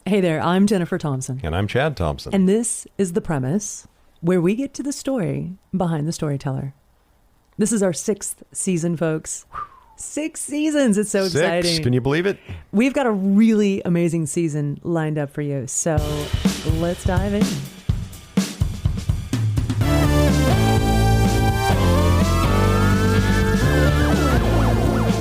Hey there, I'm Jeniffer Thompson. And I'm Chad Thompson. And this is The Premise, where we get to the story behind the storyteller. This is our 6th season, folks. 6 seasons. It's so exciting. Can you believe it? We've got a really amazing season lined up for you. So let's dive in.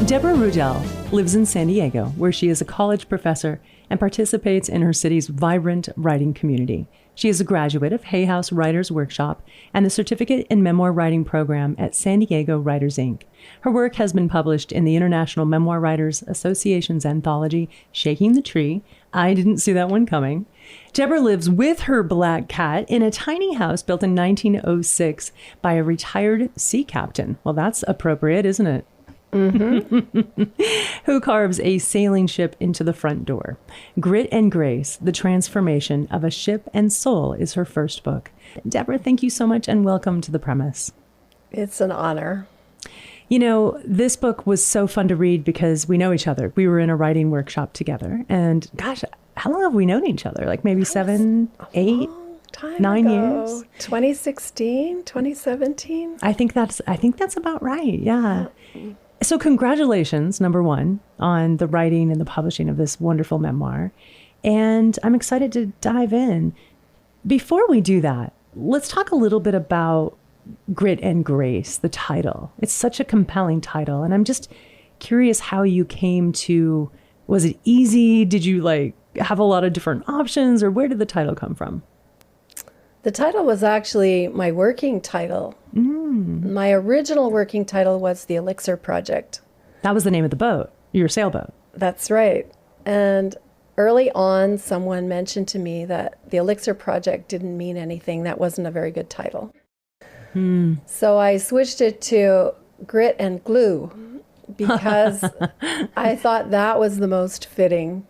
Deborah Rudel lives in San Diego, where she is a college professor and participates in her city's vibrant writing community. She is a graduate of Hay House Writers Workshop and the Certificate in Memoir Writing program at San Diego Writers, Inc. Her work has been published in the International Memoir Writers Association's anthology, Shaking the Tree. I didn't see that one coming. Deborah lives with her black cat in a tiny house built in 1906 by a retired sea captain. Well, that's appropriate, isn't it? Mm-hmm. Who carves a sailing ship into the front door. Grit and Grace, The Transformation of a Ship and Soul is her first book. Deborah, thank you so much and welcome to The Premise. It's an honor. You know, this book was so fun to read because we know each other. We were in a writing workshop together and gosh, how long have we known each other? Like maybe 7, 8, 9 years? 2016, 2017? I think that's about right. Yeah. So congratulations, number one, on the writing and the publishing of this wonderful memoir. And I'm excited to dive in. Before we do that, let's talk a little bit about Grit and Grace, the title. It's such a compelling title. And I'm just curious how you came to, was it easy? Did you have a lot of different options, or where did the title come from? The title was actually my working title. My original working title was The Elixir Project. That was the name of the boat, your sailboat. That's right. And early on, someone mentioned to me that The Elixir Project didn't mean anything. That wasn't a very good title. So I switched it to Grit and Glue because I thought that was the most fitting.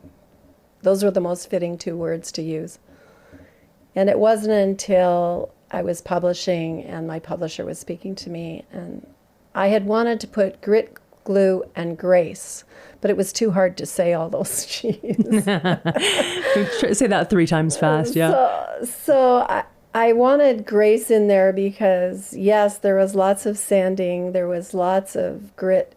Those were the most fitting 2 words to use. And it wasn't until I was publishing and my publisher was speaking to me, and I had wanted to put Grit, Glue, and Grace, but it was too hard to say all those G's. Say that 3 times fast, yeah. So I wanted Grace in there because, yes, there was lots of sanding, there was lots of grit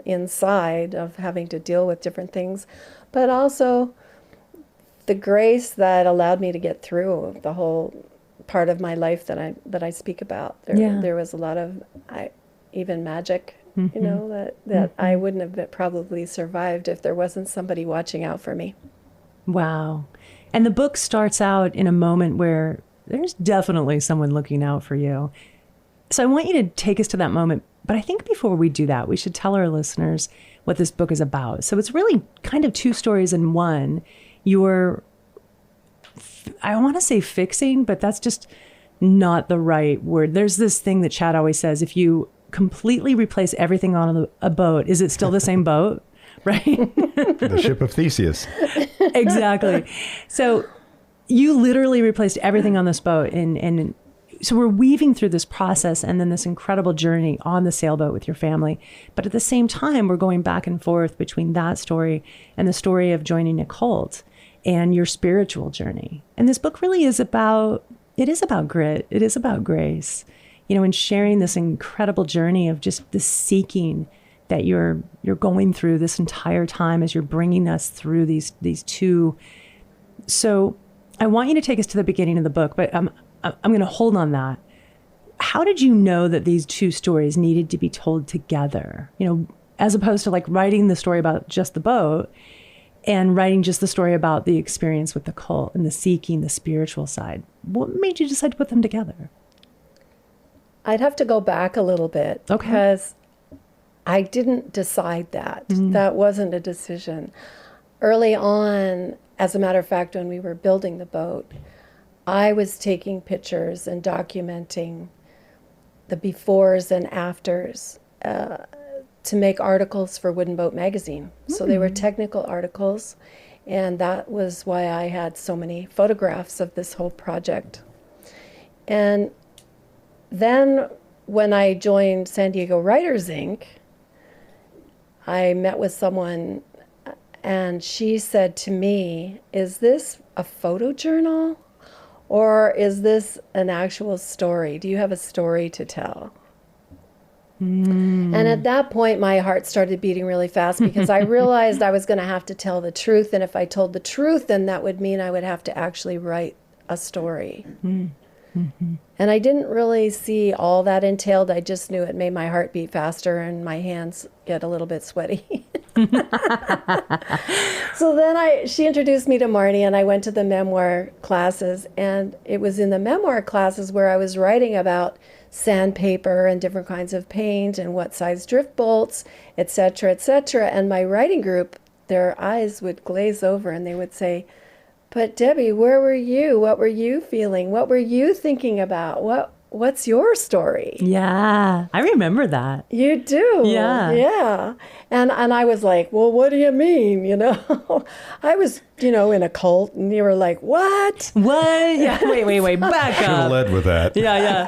inside of having to deal with different things, but also the grace that allowed me to get through the whole part of my life that I speak about. There was a lot of even magic, that I wouldn't have probably survived if there wasn't somebody watching out for me. Wow. And the book starts out in a moment where there's definitely someone looking out for you. So I want you to take us to that moment. But I think before we do that, we should tell our listeners what this book is about. So it's really kind of 2 stories in one. I want to say fixing, but that's just not the right word. There's this thing that Chad always says, if you completely replace everything on a boat, is it still the same boat? Right? The ship of Theseus. Exactly. So you literally replaced everything on this boat. And so we're weaving through this process and then this incredible journey on the sailboat with your family. But at the same time, we're going back and forth between that story and the story of joining a cult and your spiritual journey. And this book really is about grit. It is about grace, and sharing this incredible journey of just the seeking that you're going through this entire time as you're bringing us through these 2. So I want you to take us to the beginning of the book, but I'm going to hold on that. How did you know that these 2 stories needed to be told together? As opposed to writing the story about just the boat and writing just the story about the experience with the cult and the seeking, the spiritual side. What made you decide to put them together? I'd have to go back a little bit. Okay. Because I didn't decide that. That wasn't a decision. Early on, as a matter of fact, when we were building the boat, I was taking pictures and documenting the befores and afters to make articles for Wooden Boat magazine. So they were technical articles, and that was why I had so many photographs of this whole project. And then when I joined San Diego Writers, Inc., I met with someone And she said to me, "Is this a photo journal or is this an actual story? Do you have a story to tell?" And at that point, my heart started beating really fast because I realized I was going to have to tell the truth. And if I told the truth, then that would mean I would have to actually write a story. And I didn't really see all that entailed. I just knew it made my heart beat faster and my hands get a little bit sweaty. So then she introduced me to Marnie, and I went to the memoir classes. And it was in the memoir classes where I was writing about sandpaper and different kinds of paint and what size drift bolts, etc., etc. And my writing group, their eyes would glaze over and they would say, "But Debbie, where were you? What were you feeling? What were you thinking about? What's your story?" Yeah, I remember that. You do? Yeah. Yeah. And I was like, "Well, what do you mean?" I was, in a cult, and you were like, "What?" What? Yeah, wait, back Should have up. led with that. Yeah.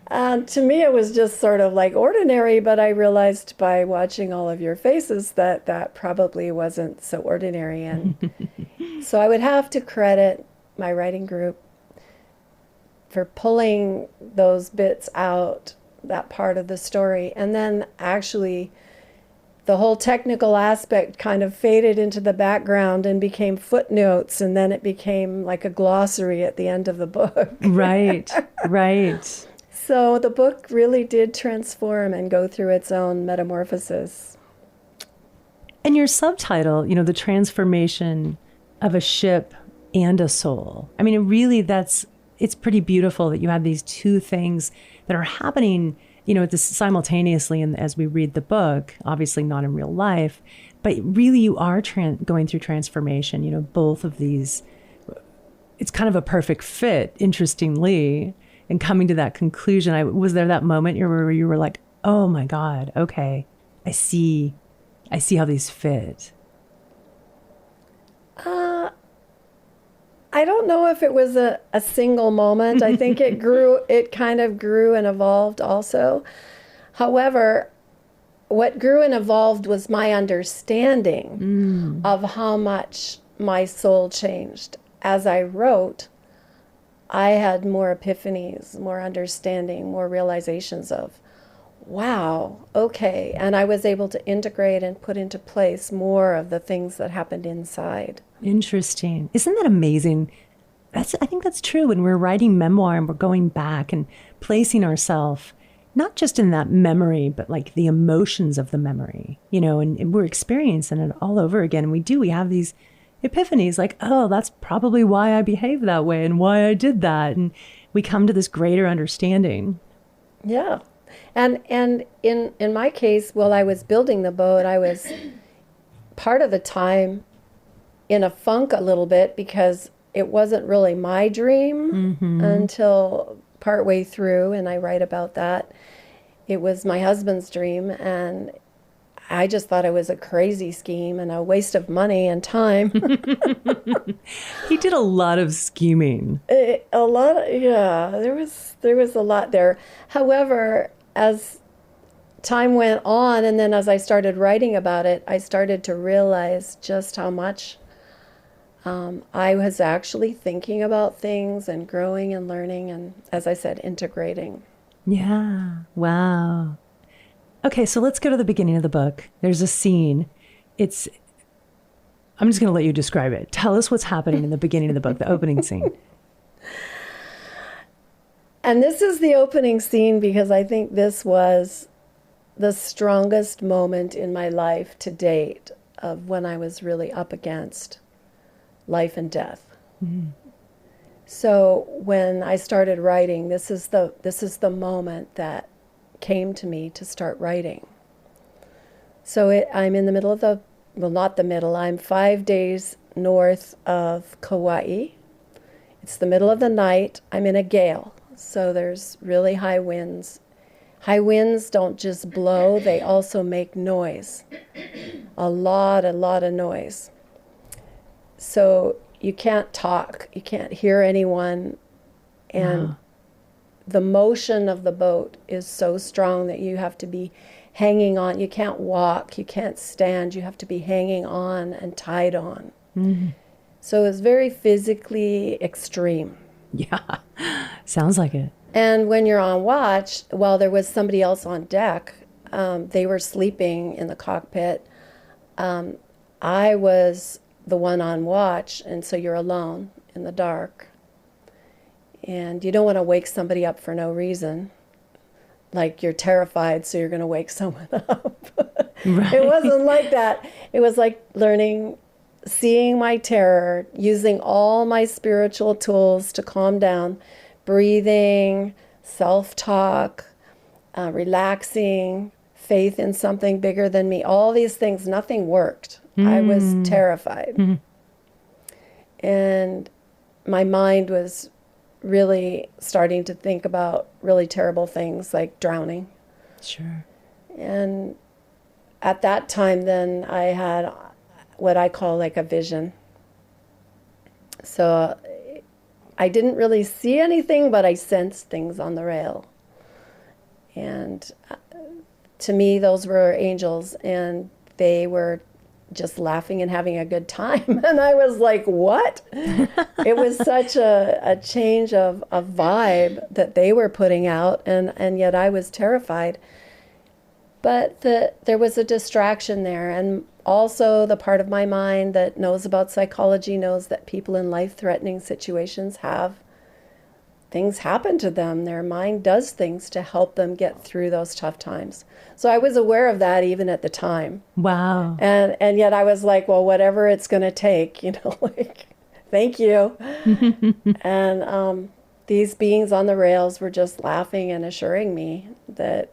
And to me, it was just sort of like ordinary, but I realized by watching all of your faces that probably wasn't so ordinary. And so I would have to credit my writing group for pulling those bits out, that part of the story. And then actually the whole technical aspect kind of faded into the background and became footnotes, and then it became like a glossary at the end of the book. Right. So the book really did transform and go through its own metamorphosis. And your subtitle, the transformation of a ship and a soul. I mean, it's pretty beautiful that you have these two things that are happening, simultaneously as we read the book, obviously not in real life, but really you are going through transformation, both of these. It's kind of a perfect fit, interestingly, and coming to that conclusion. Was there that moment where you were like, "Oh my God, okay, I see how these fit"? I don't know if it was a single moment. I think it kind of grew and evolved also. However, what grew and evolved was my understanding of how much my soul changed. As I wrote, I had more epiphanies, more understanding, more realizations of, wow, okay. And I was able to integrate and put into place more of the things that happened inside. Interesting. Isn't that amazing? I think that's true when we're writing memoir and we're going back and placing ourselves, not just in that memory, but like the emotions of the memory, and we're experiencing it all over again. And we have these epiphanies like, oh, that's probably why I behaved that way and why I did that. And we come to this greater understanding. Yeah. And in my case, while I was building the boat, I was part of the time in a funk a little bit because it wasn't really my dream until partway through, and I write about that. It was my husband's dream, and I just thought it was a crazy scheme and a waste of money and time. He did a lot of scheming. There was a lot there. However, as time went on, and then as I started writing about it, I started to realize just how much I was actually thinking about things and growing and learning and, as I said, integrating. Yeah. Wow. Okay, so let's go to the beginning of the book. There's a scene. I'm just going to let you describe it. Tell us what's happening in the beginning of the book, the opening scene. And this is the opening scene because I think this was the strongest moment in my life to date of when I was really up against life and death. Mm-hmm. So when I started writing, this is the moment that came to me to start writing. So I'm in the middle of I'm 5 days north of Kauai. It's the middle of the night. I'm in a gale, so there's really high winds. High winds don't just blow, they also make noise. A lot of noise. So you can't talk, you can't hear anyone, and the motion of the boat is so strong that you have to be hanging on. You can't walk, you can't stand, you have to be hanging on and tied on. Mm-hmm. So it was very physically extreme. Yeah, sounds like it. And when you're on watch, while there was somebody else on deck, they were sleeping in the cockpit. I was the one on watch, and so you're alone in the dark. And you don't want to wake somebody up for no reason. Like you're terrified, so you're going to wake someone up. Right. It wasn't like that. It was like seeing my terror, using all my spiritual tools to calm down, breathing, self-talk, relaxing, faith in something bigger than me. All these things, nothing worked. I was terrified. And my mind was really starting to think about really terrible things like drowning. Sure. And at that time then I had what I call like a vision. So I didn't really see anything, but I sensed things on the rail. And to me, those were angels, and they were just laughing and having a good time. And I was like, what? It was such a change of vibe that they were putting out, and yet I was terrified. But there was a distraction there, and also the part of my mind that knows about psychology knows that people in life-threatening situations have things happen to them. Their mind does things to help them get through those tough times. So I was aware of that even at the time. Wow. And yet I was like, well, whatever it's going to take, like, thank you. And these beings on the rails were just laughing and assuring me that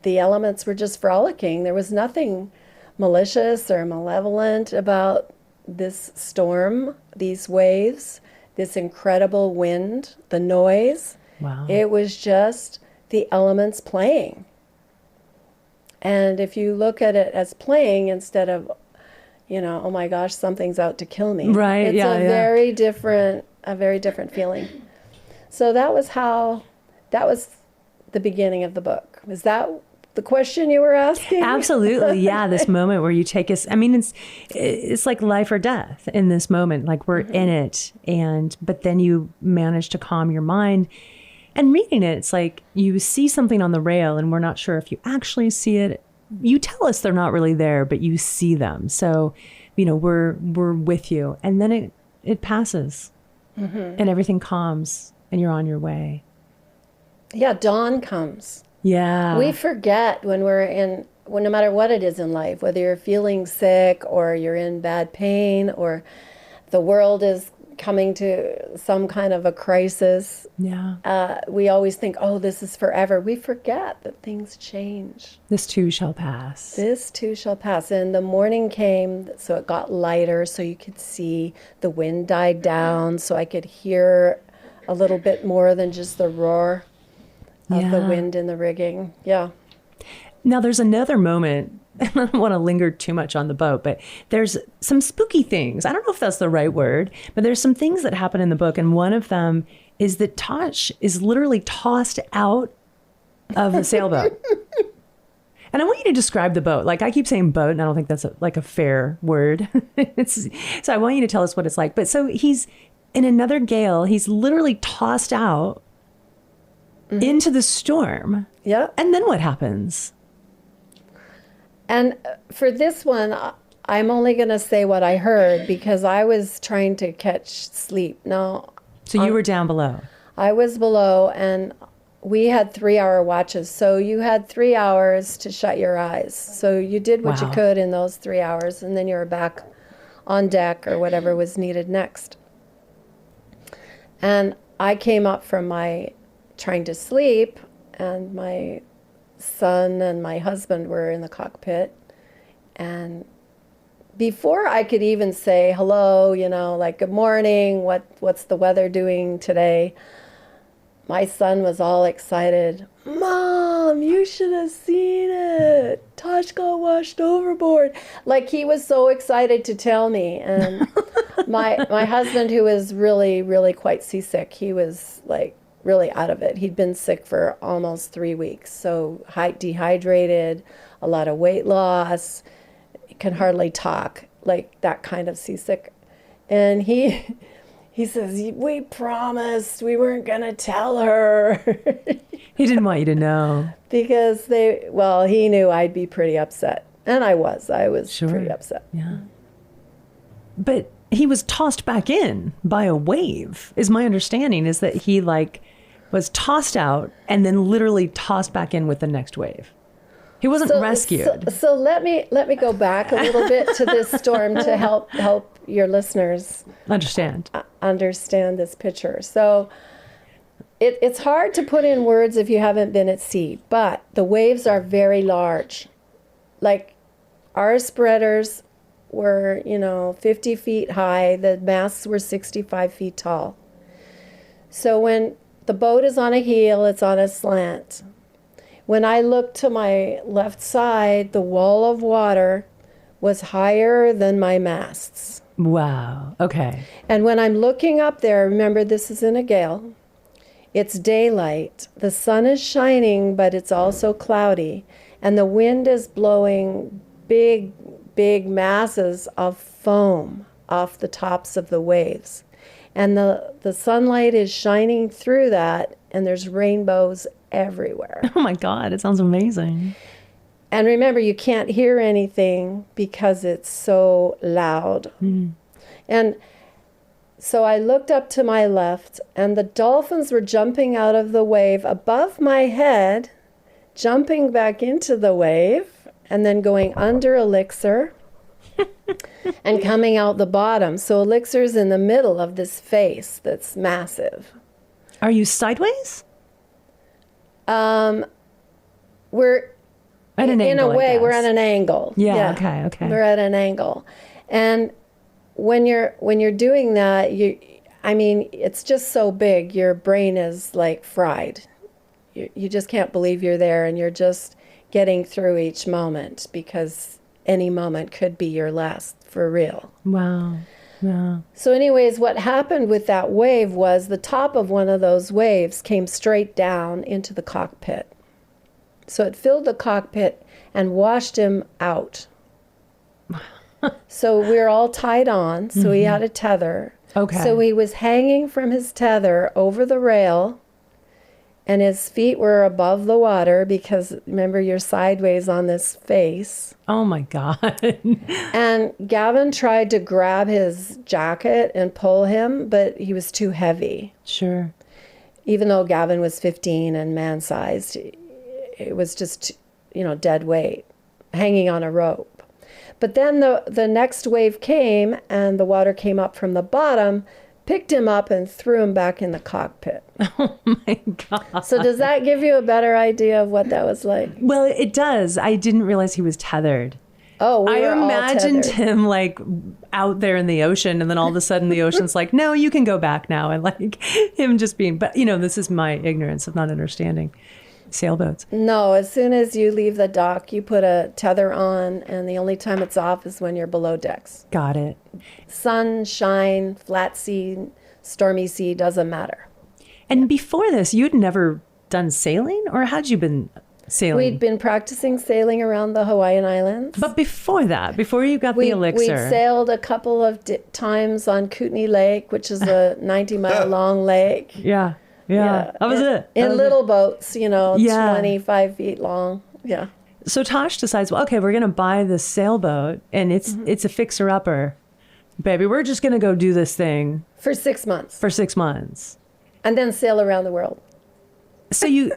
the elements were just frolicking. There was nothing malicious or malevolent about this storm, these waves, this incredible wind, the noise. Wow. It was just the elements playing. And if you look at it as playing instead of, oh my gosh, something's out to kill me. Right. It's a very different feeling. So that was the beginning of the book. Is that the question you were asking? Absolutely. Yeah. This moment where you take us, it's like life or death in this moment, like we're in it. But then you manage to calm your mind. And reading it, it's like you see something on the rail and we're not sure if you actually see it. You tell us they're not really there, but you see them. So, we're with you. And then it passes and everything calms and you're on your way. Yeah, dawn comes. Yeah. We forget when no matter what it is in life, whether you're feeling sick or you're in bad pain or the world is coming to some kind of a crisis. Yeah. We always think, oh, this is forever. We forget that things change. This too shall pass. This too shall pass. And the morning came, so it got lighter, so you could see. The wind died down, so I could hear a little bit more than just the roar of the wind in the rigging. Yeah. Now there's another moment. I don't want to linger too much on the boat, but there's some spooky things. I don't know if that's the right word, but there's some things that happen in the book. And one of them is that Tosh is literally tossed out of the sailboat. And I want you to describe the boat. Like I keep saying boat, and I don't think that's a fair word. So I want you to tell us what it's like. But so he's in another gale. He's literally tossed out into the storm. Yeah. And then what happens? And for this one, I'm only going to say what I heard because I was trying to catch sleep. No. So you were down below. I was below, and we had 3-hour watches. So you had 3 hours to shut your eyes. So you did what you could in those 3 hours, and then you were back on deck or whatever was needed next. And I came up from my trying to sleep, and my son and my husband were in the cockpit. And before I could even say hello, like good morning, what's the weather doing today, my son was all excited. Mom, you should have seen it. Tosh got washed overboard. Like he was so excited to tell me. And my husband, who was really, really quite seasick, he was like really out of it. He'd been sick for almost 3 weeks. So dehydrated, a lot of weight loss, can hardly talk, like that kind of seasick. And he says, we promised we weren't going to tell her. He didn't want you to know. Because he knew I'd be pretty upset. And I was Sure. pretty upset. Yeah. But he was tossed back in by a wave, is my understanding, is that he was tossed out and then literally tossed back in with the next wave. He wasn't rescued. So let me go back a little bit to this storm to help your listeners understand this picture. So it's hard to put in words if you haven't been at sea, but the waves are very large. Like our spreaders were, 50 feet high. The masts were 65 feet tall. So when the boat is on a heel, it's on a slant. When I looked to my left side, the wall of water was higher than my masts. Wow. Okay. And when I'm looking up there, remember this is in a gale. It's daylight. The sun is shining, but it's also cloudy. And the wind is blowing big, big masses of foam off the tops of the waves. And the sunlight is shining through that, and there's rainbows everywhere. Oh my God, it sounds amazing. And remember, you can't hear anything because it's so loud. And so I looked up to my left, and the dolphins were jumping out of the wave above my head, jumping back into the wave, and then going under Elixir and coming out the bottom. So Elixir's in the middle of this face that's massive. Are you sideways? We're at an angle, in a way, we're guess. at an angle. Yeah. Okay. We're at an angle. And when you're doing that, it's just so big, your brain is like fried. You just can't believe you're there, and you're just getting through each moment because any moment could be your last for real. Wow. Yeah. So anyways, what happened with that wave was the top of one of those waves came straight down into the cockpit. So it filled the cockpit and washed him out. So we're all tied on, so he had a tether. Okay. So he was hanging from his tether over the rail, and his feet were above the water because, remember, you're sideways on this face. Oh my God. And Gavin tried to grab his jacket and pull him, but he was too heavy. Sure. Even though Gavin was 15 and man-sized, it was just, dead weight, hanging on a rope. But then the next wave came, and the water came up from the bottom, picked him up, and threw him back in the cockpit. Oh my God. So does that give you a better idea of what that was like? Well, it does. I didn't realize he was tethered. Oh, I we were all imagined tethered. him out there in the ocean, and then all of a sudden the ocean's like, no, you can go back now. And him just being, but this is my ignorance of not understanding sailboats. No, as soon as you leave the dock, you put a tether on, and the only time it's off is when you're below decks. Got it. Sunshine, flat sea, stormy sea, doesn't matter. And before this, you'd never done sailing, or had you been sailing? We'd been practicing sailing around the Hawaiian Islands. But before that, before you got the Elixir. We'd sailed a couple of times on Kootenai Lake, which is a 90-mile long lake. Yeah. That was it. In little boats, 25 feet long. Yeah. So Tosh decides, well, okay, we're going to buy this sailboat, and it's a fixer-upper. Baby, we're just going to go do this thing. For 6 months. For 6 months. And then sail around the world. So you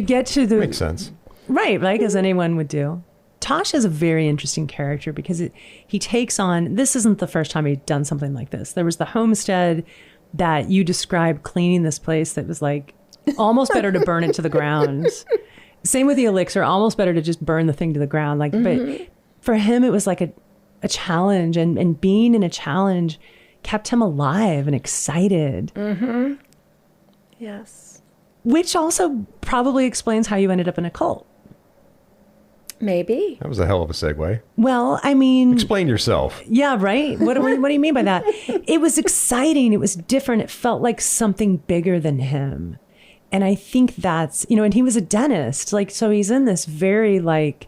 get to the... Makes sense. Right, as anyone would do. Tosh is a very interesting character because he takes on... This isn't the first time he'd done something like this. There was the homestead that you described, cleaning this place, that was almost better to burn it to the ground. Same with the Elixir, almost better to just burn the thing to the ground. But for him, it was like a challenge, and being in a challenge kept him alive and excited. Mm-hmm. Yes. Which also probably explains how you ended up in a cult. Maybe. That was a hell of a segue. Well, I mean... Explain yourself. Yeah, right? What do you mean by that? It was exciting. It was different. It felt like something bigger than him. And I think that's, and he was a dentist. Like, so he's in this very, like,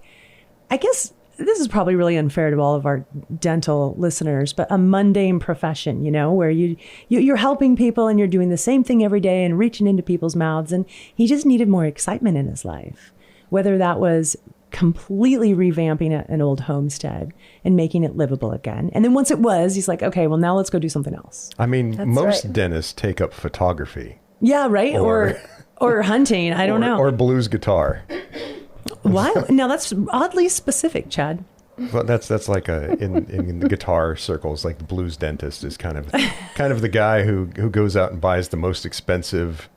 I guess this is probably really unfair to all of our dental listeners, but a mundane profession, where you're helping people and you're doing the same thing every day and reaching into people's mouths. And he just needed more excitement in his life, whether that was completely revamping an old homestead and making it livable again. And then once it was, he's like, okay, well, now let's go do something else. I mean, That's most right. dentists take up photography. Yeah, right. Or hunting. I don't know. Or blues guitar. Why? Now that's oddly specific, Chad. Well, that's like in the guitar circles, like the blues dentist is kind of the guy who goes out and buys the most expensive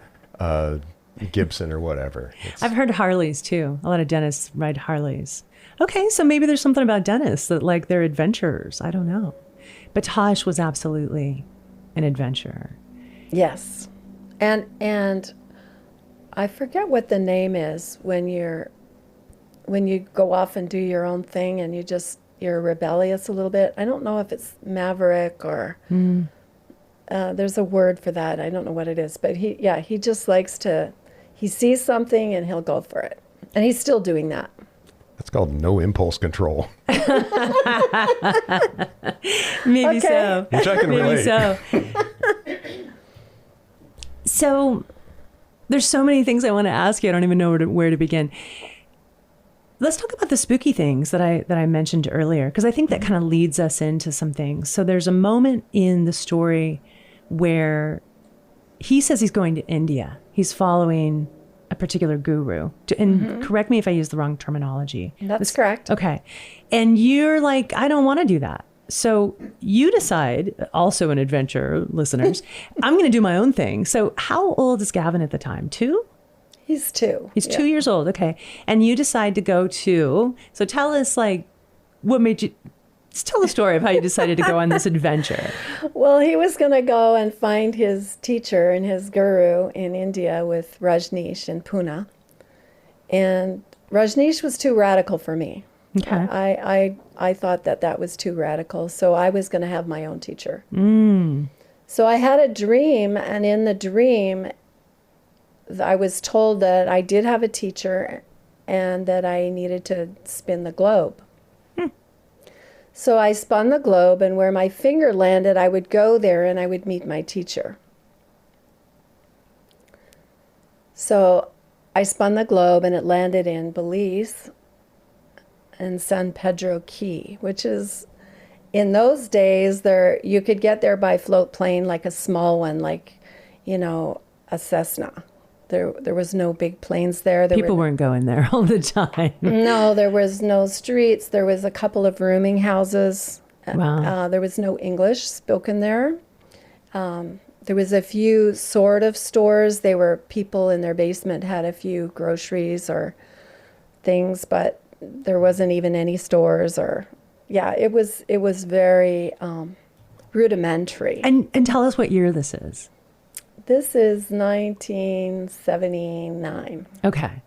Gibson or whatever. I've heard Harleys too. A lot of dentists ride Harleys. Okay, so maybe there's something about dentists that like they're adventurers. I don't know. But Tosh was absolutely an adventurer. Yes. And I forget what the name is when you go off and do your own thing and you're rebellious a little bit. I don't know if it's maverick or there's a word for that. I don't know what it is, but he just likes to, he sees something and he'll go for it. And he's still doing that. That's called no impulse control. Maybe so. Which I can Maybe relate. so. So there's so many things I want to ask you. I don't even know where to begin. Let's talk about the spooky things that I mentioned earlier, because I think that kind of leads us into some things. So there's a moment in the story where he says he's going to India. He's following a particular guru. And correct me if I use the wrong terminology. That's correct. Okay. And you're like, I don't want to do that. So you decide, also an adventure, listeners, I'm going to do my own thing. So how old is Gavin at the time? 2? He's 2. He's 2 years old. Okay. And you decide to go to, so tell us like, what made you, just tell the story of how you decided to go on this adventure. Well, he was going to go and find his teacher and his guru in India with Rajneesh in Pune. And Rajneesh was too radical for me. Okay. I thought that was too radical, so I was going to have my own teacher. So I had a dream, and in the dream, I was told that I did have a teacher and that I needed to spin the globe. So I spun the globe, and where my finger landed, I would go there and I would meet my teacher. So I spun the globe, and it landed in Belize and San Pedro Key, which is, in those days, you could get there by float plane, like a small one, like, a Cessna. There was no big planes there. People weren't going there all the time. No, there was no streets. There was a couple of rooming houses. Wow. There was no English spoken there. There was a few sort of stores. They were people in their basement had a few groceries or things, but there wasn't even any stores it was very rudimentary. And tell us what year this is. This is 1979. Okay.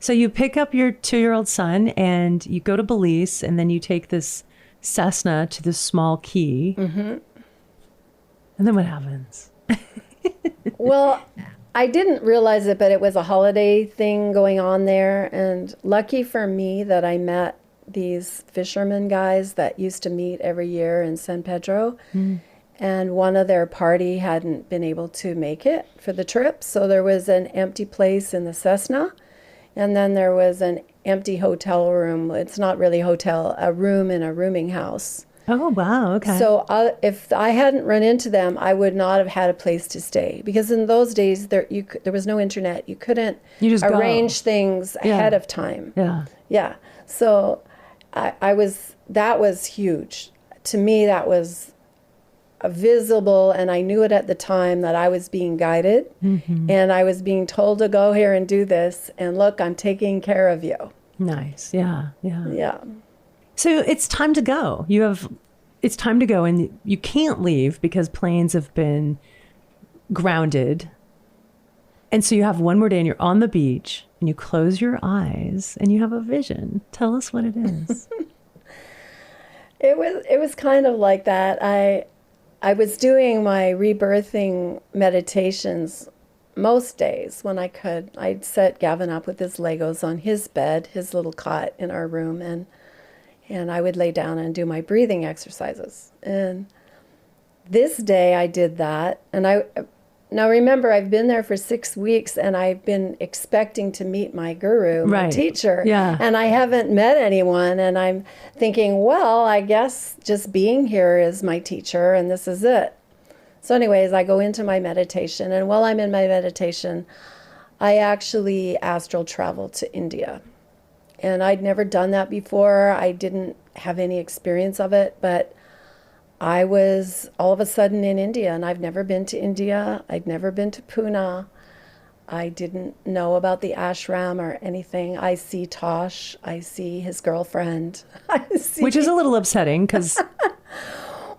So you pick up your 2-year-old son and you go to Belize, and then you take this Cessna to this small key. And then what happens? Well, I didn't realize it, but it was a holiday thing going on there. And lucky for me that I met these fishermen guys that used to meet every year in San Pedro. And one of their party hadn't been able to make it for the trip. So there was an empty place in the Cessna. And then there was an empty hotel room. It's not really a hotel, a room in a rooming house. Oh, wow. Okay. So if I hadn't run into them, I would not have had a place to stay. Because in those days, there was no internet. You couldn't arrange things ahead of time. Yeah. So that was huge. To me, that was visible, and I knew it at the time that I was being guided, and I was being told to go here and do this, and look, I'm taking care of you. Nice. Yeah. So it's time to go. It's time to go, and you can't leave because planes have been grounded. And so you have one more day, and you're on the beach, and you close your eyes, and you have a vision. Tell us what it is. It was kind of like that. I was doing my rebirthing meditations most days when I could, I'd set Gavin up with his Legos on his bed, his little cot in our room, and I would lay down and do my breathing exercises. And this day I did that. And now remember, I've been there for 6 weeks and I've been expecting to meet my guru, my teacher. Yeah. And I haven't met anyone. And I'm thinking, well, I guess just being here is my teacher and this is it. So anyways, I go into my meditation, and while I'm in my meditation, I actually astral travel to India. And I'd never done that before. I didn't have any experience of it, but I was all of a sudden in India, and I've never been to India. I'd never been to Pune. I didn't know about the ashram or anything. I see Tosh. I see his girlfriend. Which is a little upsetting because...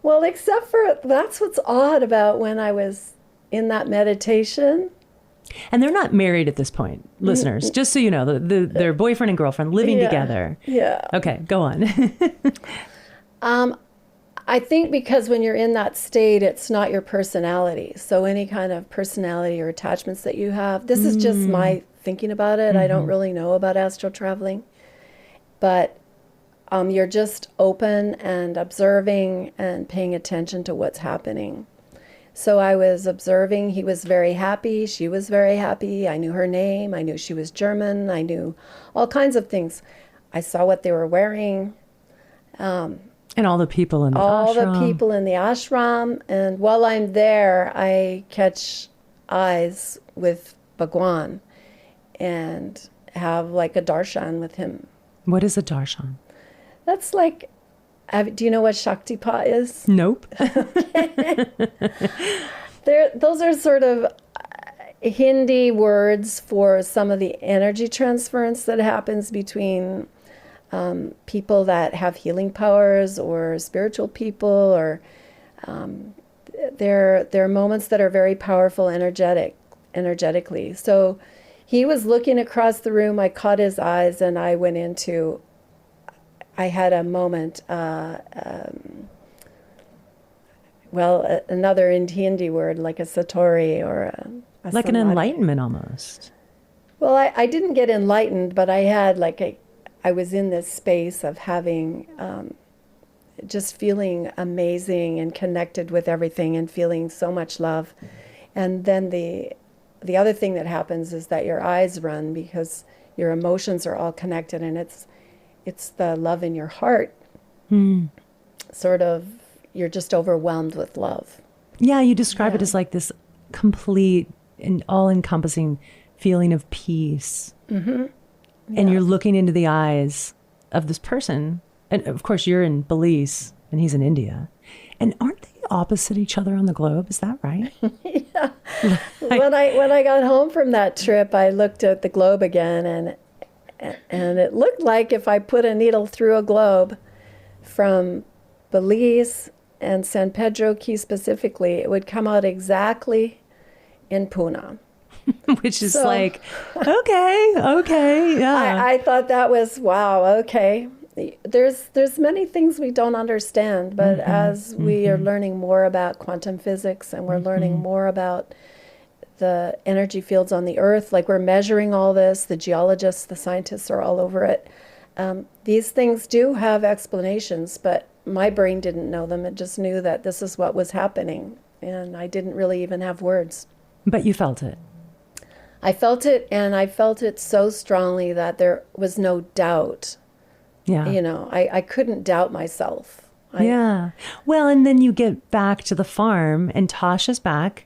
Well, except for that's what's odd about when I was in that meditation. And they're not married at this point, listeners, just so you know, their boyfriend and girlfriend living together. Yeah. Okay, go on. I think because when you're in that state, it's not your personality. So any kind of personality or attachments that you have, this is just my thinking about it. I don't really know about astral traveling. But you're just open and observing and paying attention to what's happening. So I was observing. He was very happy. She was very happy. I knew her name. I knew she was German. I knew all kinds of things. I saw what they were wearing. And all the people in the ashram. All the people in the ashram. And while I'm there, I catch eyes with Bhagwan and have like a darshan with him. What is a darshan? That's like, do you know what Shaktipat is? Nope. Those are sort of Hindi words for some of the energy transference that happens between people that have healing powers or spiritual people, or they're moments that are very powerful energetically. So he was looking across the room. I caught his eyes and I went into... I had a moment, another Hindi word, like a satori or a like an enlightenment almost. Well, I didn't get enlightened, but I had I was in this space of having, just feeling amazing and connected with everything and feeling so much love. And then the other thing that happens is that your eyes run because your emotions are all connected, and it's the love in your heart. Sort of, you're just overwhelmed with love. Yeah, you describe it as like this complete and all-encompassing feeling of peace. Mm-hmm. Yeah. And you're looking into the eyes of this person. And of course, you're in Belize and he's in India. And aren't they opposite each other on the globe? Is that right? Yeah. When I got home from that trip, I looked at the globe again, and it looked like if I put a needle through a globe from Belize and San Pedro Key specifically, it would come out exactly in Pune. Which is like, okay, yeah. I thought that was, wow, okay. There's many things we don't understand, but as we are learning more about quantum physics and we're learning more about the energy fields on the earth, like we're measuring all this, the geologists, the scientists are all over it. These things do have explanations, but my brain didn't know them. It just knew that this is what was happening, and I didn't really even have words. But you felt it. I felt it, and I felt it so strongly that there was no doubt. Yeah. You know, I couldn't doubt myself. Yeah. Well, and then you get back to the farm, and Tosh is back.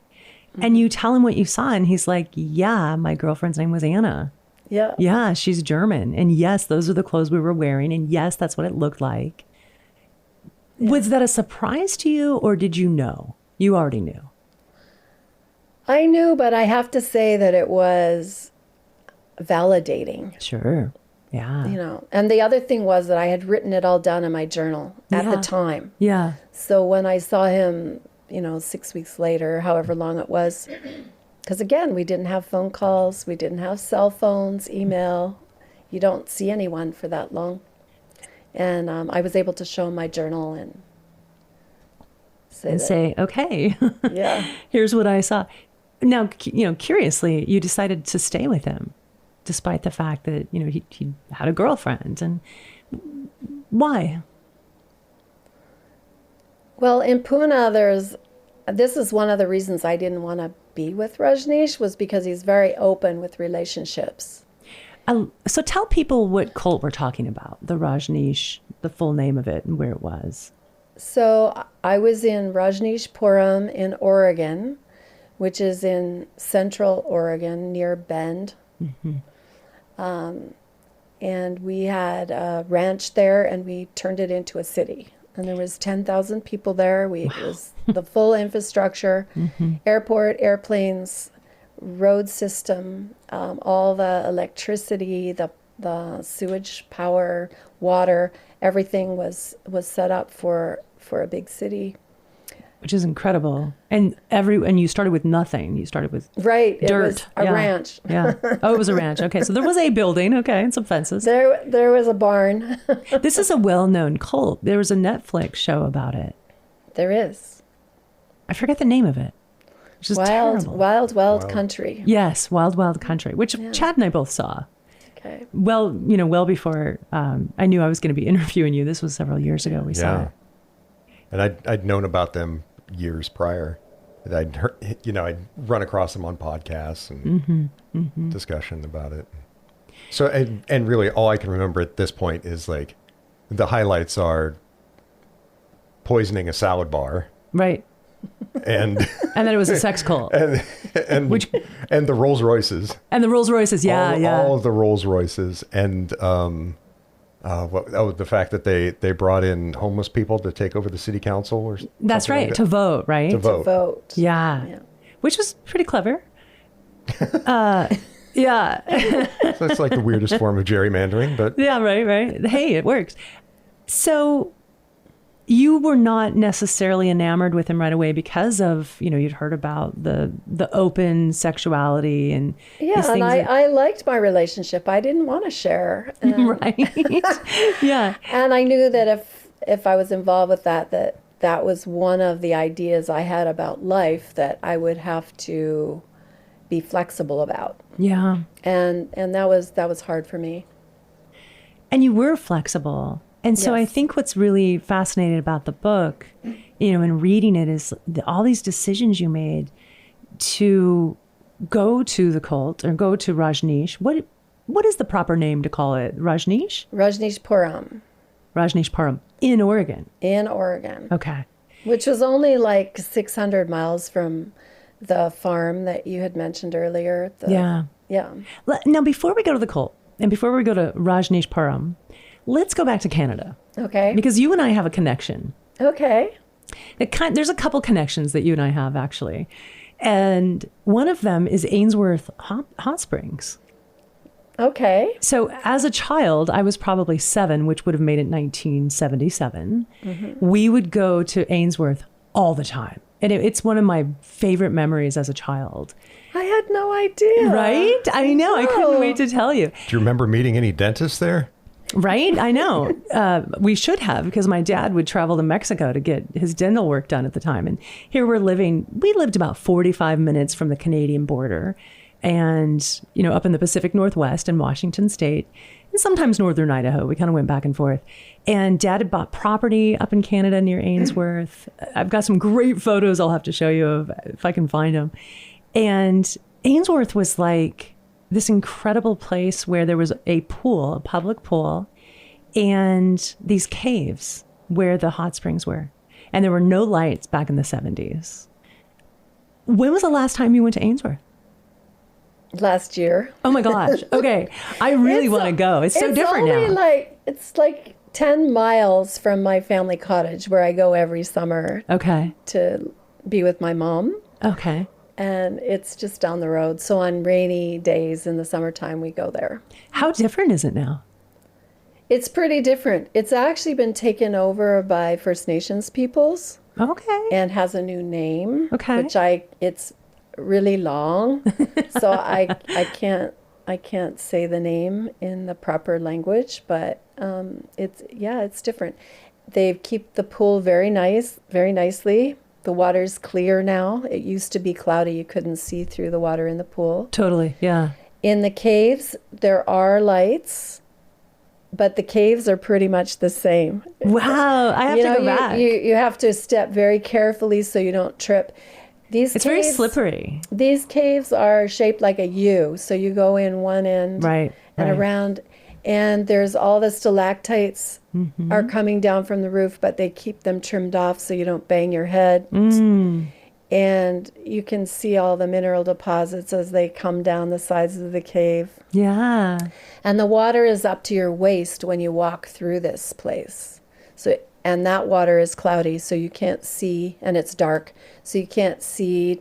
And you tell him what you saw, and he's like, yeah, my girlfriend's name was Anna. Yeah. Yeah, she's German. And yes, those are the clothes we were wearing. And yes, that's what it looked like. Yeah. Was that a surprise to you, or did you know? You already knew. I knew, but I have to say that it was validating. Sure. Yeah. You know, and the other thing was that I had written it all down in my journal at the time. Yeah. So when I saw him, 6 weeks later, however long it was, because again, we didn't have phone calls, we didn't have cell phones, email. You don't see anyone for that long. And I was able to show him my journal and say, okay, yeah, here's what I saw. Now, curiously, you decided to stay with him, despite the fact that, he had a girlfriend. And why? Well, in Pune, this is one of the reasons I didn't want to be with Rajneesh, was because he's very open with relationships. So tell people what cult we're talking about, the Rajneesh, the full name of it and where it was. So I was in Rajneeshpuram in Oregon, which is in central Oregon near Bend. And we had a ranch there, and we turned it into a city. And there was 10,000 people there. It was the full infrastructure, airport, airplanes, road system, all the electricity, the sewage power, water, everything was set up for a big city. Which is incredible. And you started with nothing. You started with dirt. It was a ranch. Yeah. Oh, it was a ranch. Okay. So there was a building. Okay. And some fences. There was a barn. This is a well-known cult. There was a Netflix show about it. There is. I forget the name of it. Which is terrible. Wild Country. Yes. Wild, Wild Country, which Chad and I both saw. Okay. Well, well before I knew I was going to be interviewing you. This was several years ago. We saw it. And I'd known about them years prior. I'd heard, I'd run across them on podcasts and discussion about it. So, and really all I can remember at this point is like the highlights are poisoning a salad bar. Right. And then it was a sex cult. And the Rolls Royces. And the Rolls Royces, all of the Rolls Royces. And the fact that they brought in homeless people to take over the city council or that's right, like to vote, right? To vote. Yeah. Which was pretty clever. Yeah. So it's like the weirdest form of gerrymandering, but yeah, right. Hey, it works. So you were not necessarily enamored with him right away because of, you'd heard about the open sexuality and these things. I liked my relationship. I didn't want to share. Right. Yeah. And I knew that if I was involved with that was one of the ideas I had about life that I would have to be flexible about. Yeah. And that was hard for me. And you were flexible. And so Yes. I think what's really fascinating about the book, and reading it is all these decisions you made to go to the cult or go to Rajneesh. What is the proper name to call it? Rajneesh? Rajneeshpuram. Rajneeshpuram in Oregon. In Oregon. Okay. Which was only like 600 miles from the farm that you had mentioned earlier. Yeah. Now, before we go to the cult and before we go to Rajneeshpuram, let's go back to Canada. Okay. Because you and I have a connection. Okay. There's a couple connections that you and I have, actually. And one of them is Ainsworth Hot Springs. Okay. So as a child, I was probably 7, which would have made it 1977. We would go to Ainsworth all the time. And it's one of my favorite memories as a child. I had no idea. Right? I know. I couldn't wait to tell you. do you remember meeting any dentists there? Right? I know. We should have, because my dad would travel to Mexico to get his dental work done at the time. And here we lived about 45 minutes from the Canadian border and, up in the Pacific Northwest in Washington State and sometimes northern Idaho. We kind of went back and forth. And Dad had bought property up in Canada near Ainsworth. I've got some great photos I'll have to show you of if I can find them. And Ainsworth was like this incredible place where there was a pool, a public pool, and these caves where the hot springs were. And there were no lights back in the 70s. When was the last time you went to Ainsworth? Last year. Oh my gosh. Okay. I really want to go. It's so different now. It's like 10 miles from my family cottage where I go every summer. Okay. To be with my mom. Okay. And it's just down the road. So on rainy days in the summertime, we go there. How different is it now? It's pretty different. It's actually been taken over by First Nations peoples. Okay. And has a new name. Okay. Which it's really long. So I can't say the name in the proper language, but it's different. They keep the pool very nicely. The the water's clear now. It used to be cloudy. You couldn't see through the water in the pool. Totally. Yeah. In the caves, there are lights, but the caves are pretty much the same. Wow. I have to go back. You have to step very carefully so you don't trip. It's very slippery. These caves are shaped like a U. So you go in one end and around, and there's all the stalactites are coming down from the roof, but they keep them trimmed off so you don't bang your head. And you can see all the mineral deposits as they come down the sides of the cave. Yeah. And the water is up to your waist when you walk through this place. And that water is cloudy, so you can't see, and it's dark, so you can't see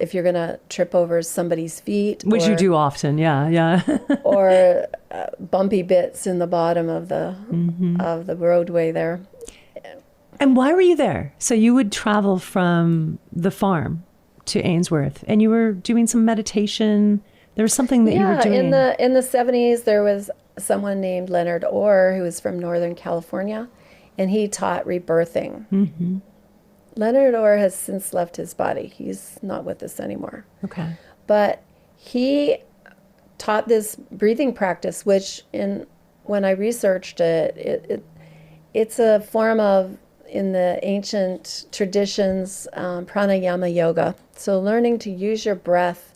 if you're going to trip over somebody's feet. Which you do often, yeah. Or bumpy bits in the bottom of the roadway there. And why were you there? So you would travel from the farm to Ainsworth, and you were doing some meditation. There was something that you were doing. In the 70s, there was someone named Leonard Orr who was from Northern California, and he taught rebirthing. Leonard Orr has since left his body. He's not with us anymore. Okay. But he taught this breathing practice, which when I researched it's a form of, in the ancient traditions, pranayama yoga. So learning to use your breath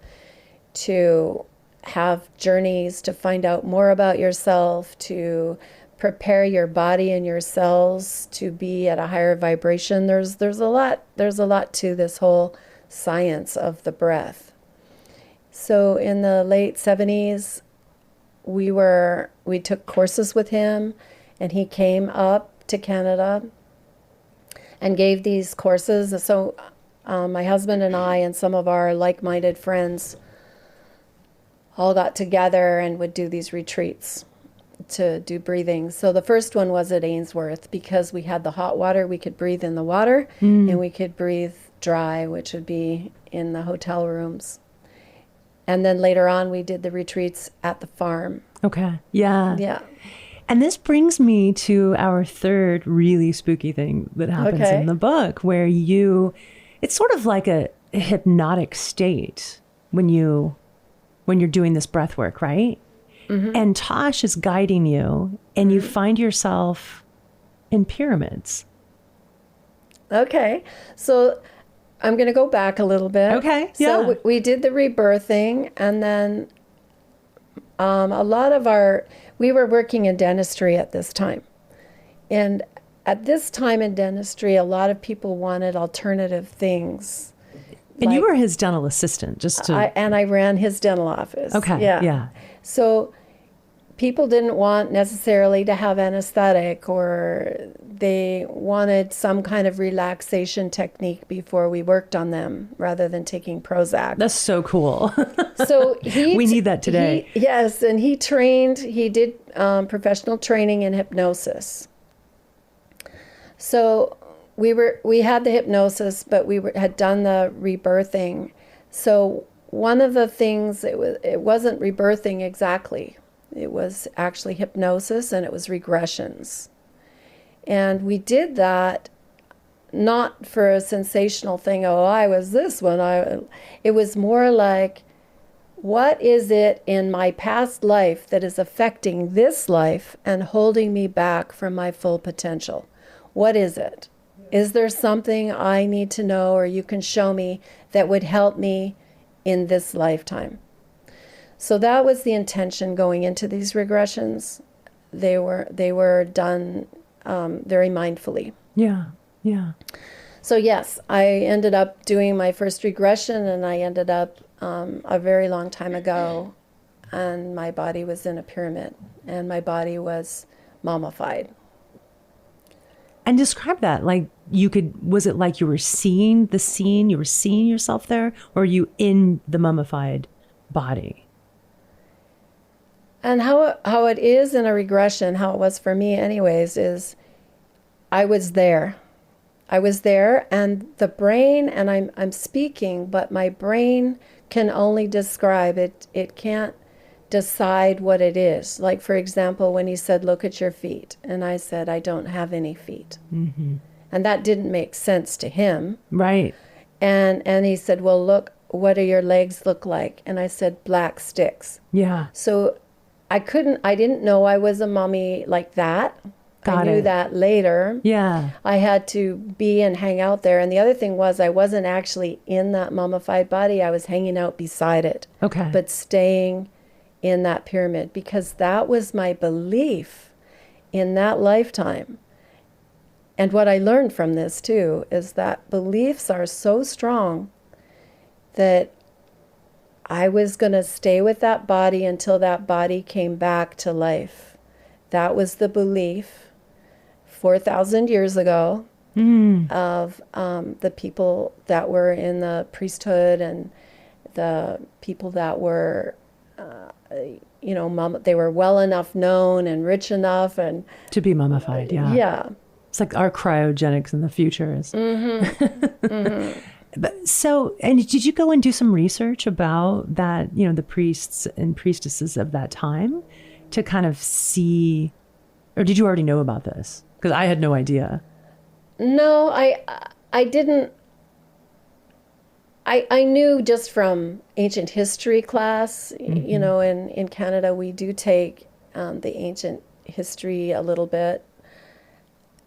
to have journeys, to find out more about yourself, to prepare your body and your cells to be at a higher vibration. There's a lot to this whole science of the breath. So in the late 70s, we took courses with him, and he came up to Canada and gave these courses. So my husband and I and some of our like-minded friends all got together and would do these retreats to do breathing. So the first one was at Ainsworth, because we had the hot water. We could breathe in the water, and we could breathe dry, which would be in the hotel rooms. And then later on, we did the retreats at the farm. Okay. Yeah. Yeah. And this brings me to our third really spooky thing that happens in the book, where it's sort of like a hypnotic state when you're doing this breath work, right? And Tosh is guiding you, and you find yourself in pyramids. Okay. So I'm going to go back a little bit. Okay. Yeah. So we did the rebirthing, and then a lot of we were working in dentistry at this time. And at this time in dentistry, a lot of people wanted alternative things. And you were his dental assistant, and I ran his dental office. Okay. Yeah. So people didn't want necessarily to have anesthetic, or they wanted some kind of relaxation technique before we worked on them, rather than taking Prozac. That's so cool. So we need that today. Yes, and he did professional training in hypnosis. So we had the hypnosis, but had done the rebirthing. So one of the things, it wasn't rebirthing exactly. It was actually hypnosis, and it was regressions. And we did that not for a sensational thing, I was this one. It was more like, what is it in my past life that is affecting this life and holding me back from my full potential? What is it? Is there something I need to know, or you can show me, that would help me in this lifetime? So that was the intention going into these regressions. They were done very mindfully. Yeah, yeah. So yes, I ended up doing my first regression, and I ended up a very long time ago, and my body was in a pyramid, and my body was mummified. And describe that. Was it like you were seeing the scene, you were seeing yourself there, or were you in the mummified body? And how it is in a regression, how it was for me anyways, is I was there. I was there, and the brain, and I'm speaking, but my brain can only describe it. It can't decide what it is. Like, for example, when he said, look at your feet, and I said, I don't have any feet. And that didn't make sense to him. Right. And he said, well, look, what do your legs look like? And I said, black sticks. Yeah. So I didn't know I was a mummy like that. I knew that later. Yeah. I had to be and hang out there. And the other thing was I wasn't actually in that mummified body. I was hanging out beside it. Okay. But staying in that pyramid, because that was my belief in that lifetime. And what I learned from this too is that beliefs are so strong that I was going to stay with that body until that body came back to life. That was the belief 4,000 years ago of the people that were in the priesthood and the people that were, they were well enough known and rich enough and to be mummified. Yeah. Yeah. It's like our cryogenics in the future is. So, and did you go and do some research about that, the priests and priestesses of that time to kind of see, or did you already know about this? Because I had no idea. No, I didn't. I knew just from ancient history class, in Canada we do take the ancient history a little bit.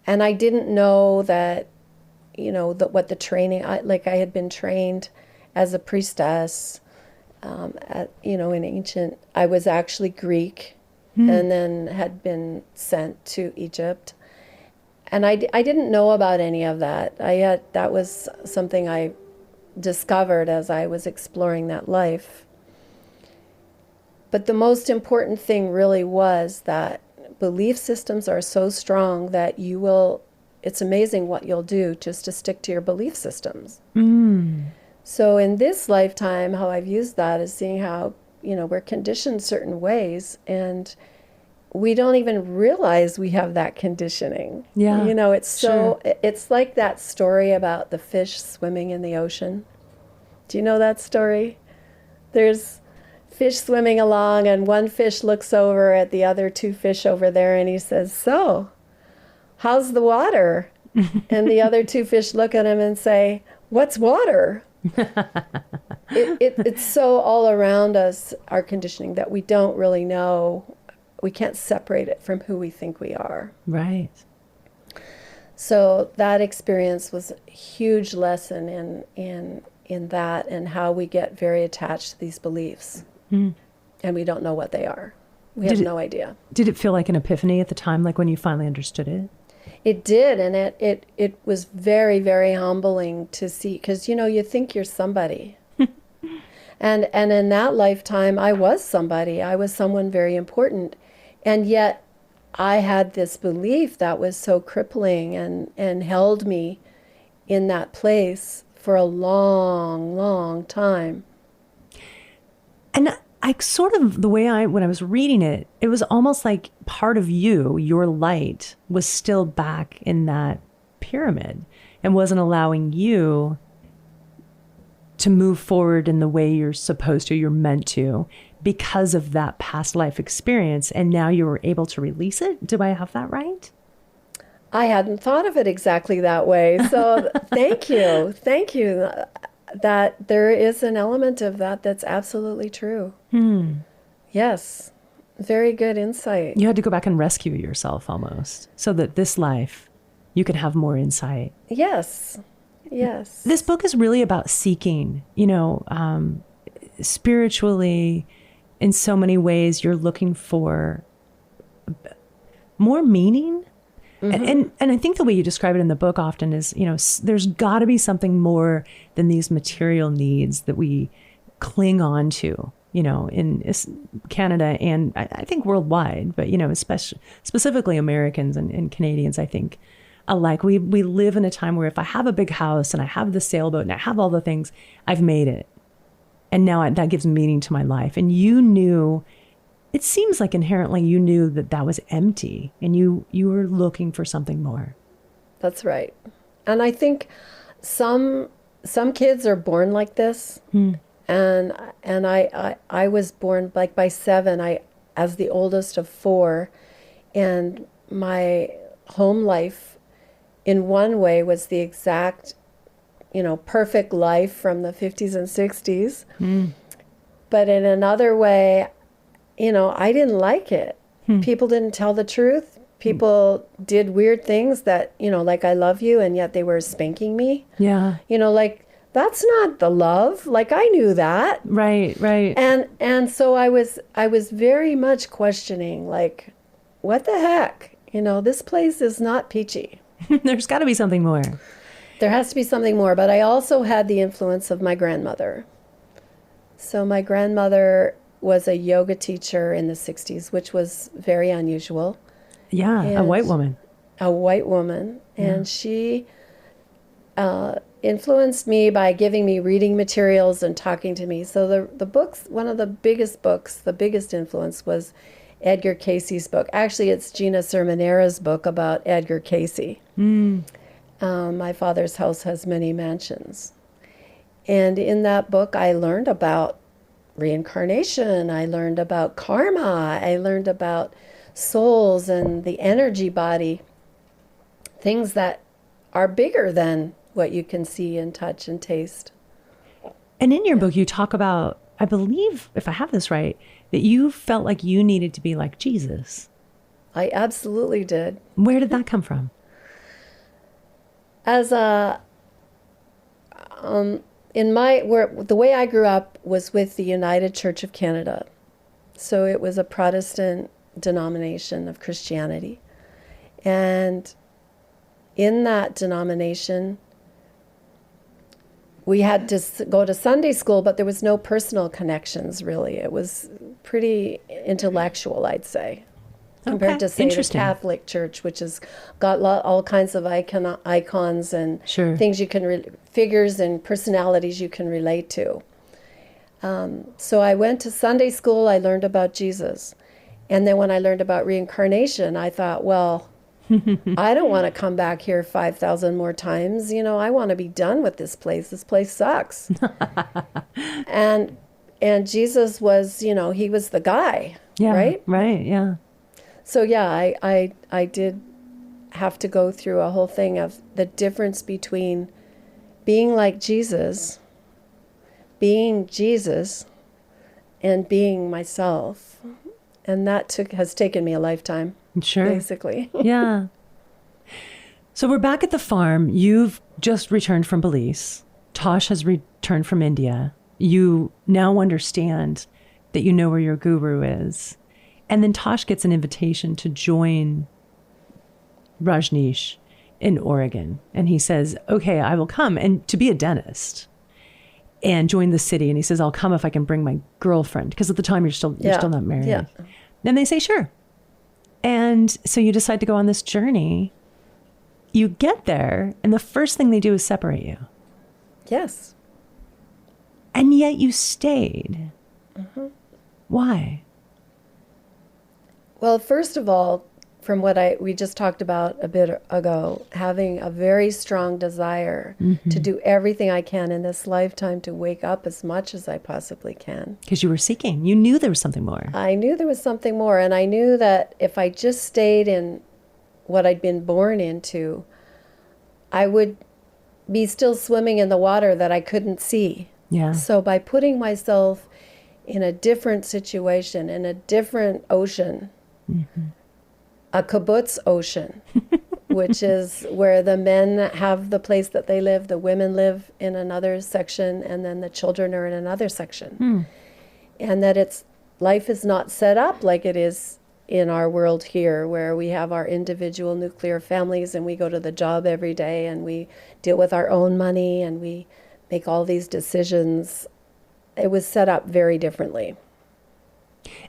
And I didn't know that, what the training, I had been trained as a priestess, in ancient, I was actually Greek and then had been sent to Egypt. And I didn't know about any of that. That was something I discovered as I was exploring that life. But the most important thing really was that belief systems are so strong that it's amazing what you'll do just to stick to your belief systems. So in this lifetime, how I've used that is seeing how, we're conditioned certain ways and we don't even realize we have that conditioning. Yeah. It's like that story about the fish swimming in the ocean. Do you know that story? There's fish swimming along and one fish looks over at the other two fish over there and he says, so, how's the water? And the other two fish look at him and say, what's water? It's so all around us, our conditioning, that we don't really know. We can't separate it from who we think we are. Right. So that experience was a huge lesson in that and how we get very attached to these beliefs. And we don't know what they are. We have no idea. Did it feel like an epiphany at the time, like when you finally understood it? It did, and it was very, very humbling to see, because, you think you're somebody. And in that lifetime, I was somebody. I was someone very important. And yet I had this belief that was so crippling and held me in that place for a long, long time. And I sort of, when I was reading it, it was almost like part of you, your light, was still back in that pyramid and wasn't allowing you to move forward in the way you're supposed to, you're meant to, because of that past life experience. And now you were able to release it. Do I have that right? I hadn't thought of it exactly that way. So thank you. Thank you. That there is an element of that that's absolutely true. Yes. Very good insight. You had to go back and rescue yourself almost so that this life you could have more insight. Yes. Yes. This book is really about seeking, spiritually. In so many ways, you're looking for more meaning. And I think the way you describe it in the book often is, there's got to be something more than these material needs that we cling on to, in Canada and I think worldwide, but, specifically Americans and Canadians, I think, alike. We live in a time where if I have a big house and I have the sailboat and I have all the things, I've made it. And now that gives meaning to my life. And you knew, it seems like inherently you knew that was empty and you were looking for something more. That's right. And I think some kids are born like this. And I was born like by 7, as the oldest of 4, and my home life in one way was the exact, perfect life from the 50s and 60s. But in another way, I didn't like it. People didn't tell the truth. People did weird things that, like I love you, and yet they were spanking me. Yeah. Like, that's not the love. Like, I knew that. Right. And so I was very much questioning, like, what the heck? This place is not peachy. There's got to be something more. There has to be something more. But I also had the influence of my grandmother. So my grandmother was a yoga teacher in the 60s, which was very unusual. Yeah, And a white woman. A white woman. And she influenced me by giving me reading materials and talking to me. So the books, one of the biggest books, the biggest influence was Edgar Cayce's book. Actually, it's Gina Cerminara's book about Edgar Cayce. My Father's House Has Many Mansions. And in that book, I learned about reincarnation. I learned about karma. I learned about souls and the energy body, things that are bigger than what you can see and touch and taste. And in your book, you talk about, I believe, if I have this right, that you felt like you needed to be like Jesus. I absolutely did. Where did that come from? As the way I grew up was with the United Church of Canada. So it was a Protestant denomination of Christianity. And in that denomination, we had to go to Sunday school, but there was no personal connections, really. It was pretty intellectual, I'd say, compared to, say, the Catholic Church, which has got all kinds of icons and things you can, figures and personalities you can relate to. So I went to Sunday school, I learned about Jesus. And then when I learned about reincarnation, I thought, well, I don't want to come back here 5,000 more times. I want to be done with this place. This place sucks. And Jesus was, he was the guy, right? Right, yeah. So yeah, I did have to go through a whole thing of the difference between being like Jesus, being Jesus, and being myself. And that has taken me a lifetime. Sure. Basically. Yeah. So we're back at the farm. You've just returned from Belize. Tosh has returned from India. You now understand that you know where your guru is. And then Tosh gets an invitation to join Rajneesh in Oregon. And he says, okay, I will come, and to be a dentist and join the city. And he says, I'll come if I can bring my girlfriend. Because at the time you're still not married. Yeah. And they say, sure. And so you decide to go on this journey. You get there, and the first thing they do is separate you. Yes. And yet you stayed. Mm-hmm. Why? Well, first of all, from what we just talked about a bit ago, having a very strong desire to do everything I can in this lifetime to wake up as much as I possibly can. Because you were seeking. You knew there was something more. I knew there was something more, and I knew that if I just stayed in what I'd been born into, I would be still swimming in the water that I couldn't see. Yeah. So by putting myself in a different situation, in a different ocean, a kibbutz ocean, which is where the men have the place that they live, the women live in another section, and then the children are in another section. And that life is not set up like it is in our world here, where we have our individual nuclear families and we go to the job every day and we deal with our own money and we make all these decisions. It was set up very differently.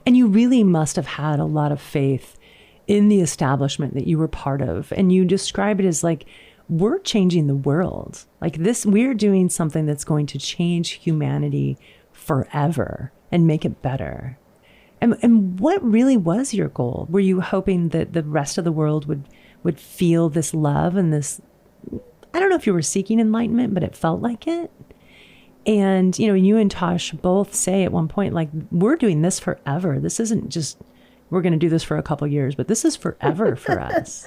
And you really must have had a lot of faith in the establishment that you were part of. And you describe it as like, we're changing the world. Like this, we're doing something that's going to change humanity forever and make it better. And what really was your goal? Were you hoping that the rest of the world would feel this love and this, I don't know if you were seeking enlightenment, but it felt like it. And, you and Tosh both say at one point, like, we're doing this forever. This isn't just, we're going to do this for a couple years, but this is forever for us.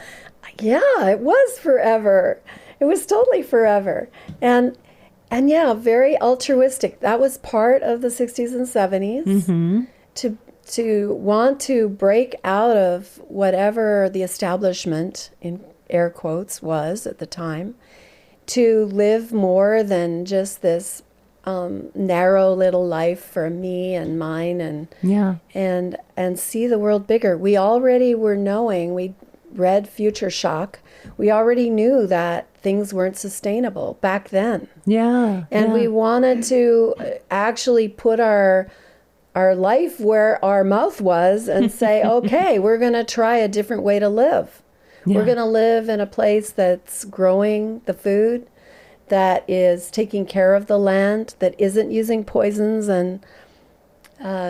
Yeah, it was forever. It was totally forever. And yeah, very altruistic. That was part of the 60s and 70s. To want to break out of whatever the establishment, in air quotes, was at the time, to live more than just this narrow little life for me and mine, and see the world bigger. We already were knowing, we read Future Shock. We already knew that things weren't sustainable back then. And we wanted to actually put our life where our mouth was and say, okay, we're going to try a different way to live. We're going to live in a place that's growing the food, that is taking care of the land, that isn't using poisons and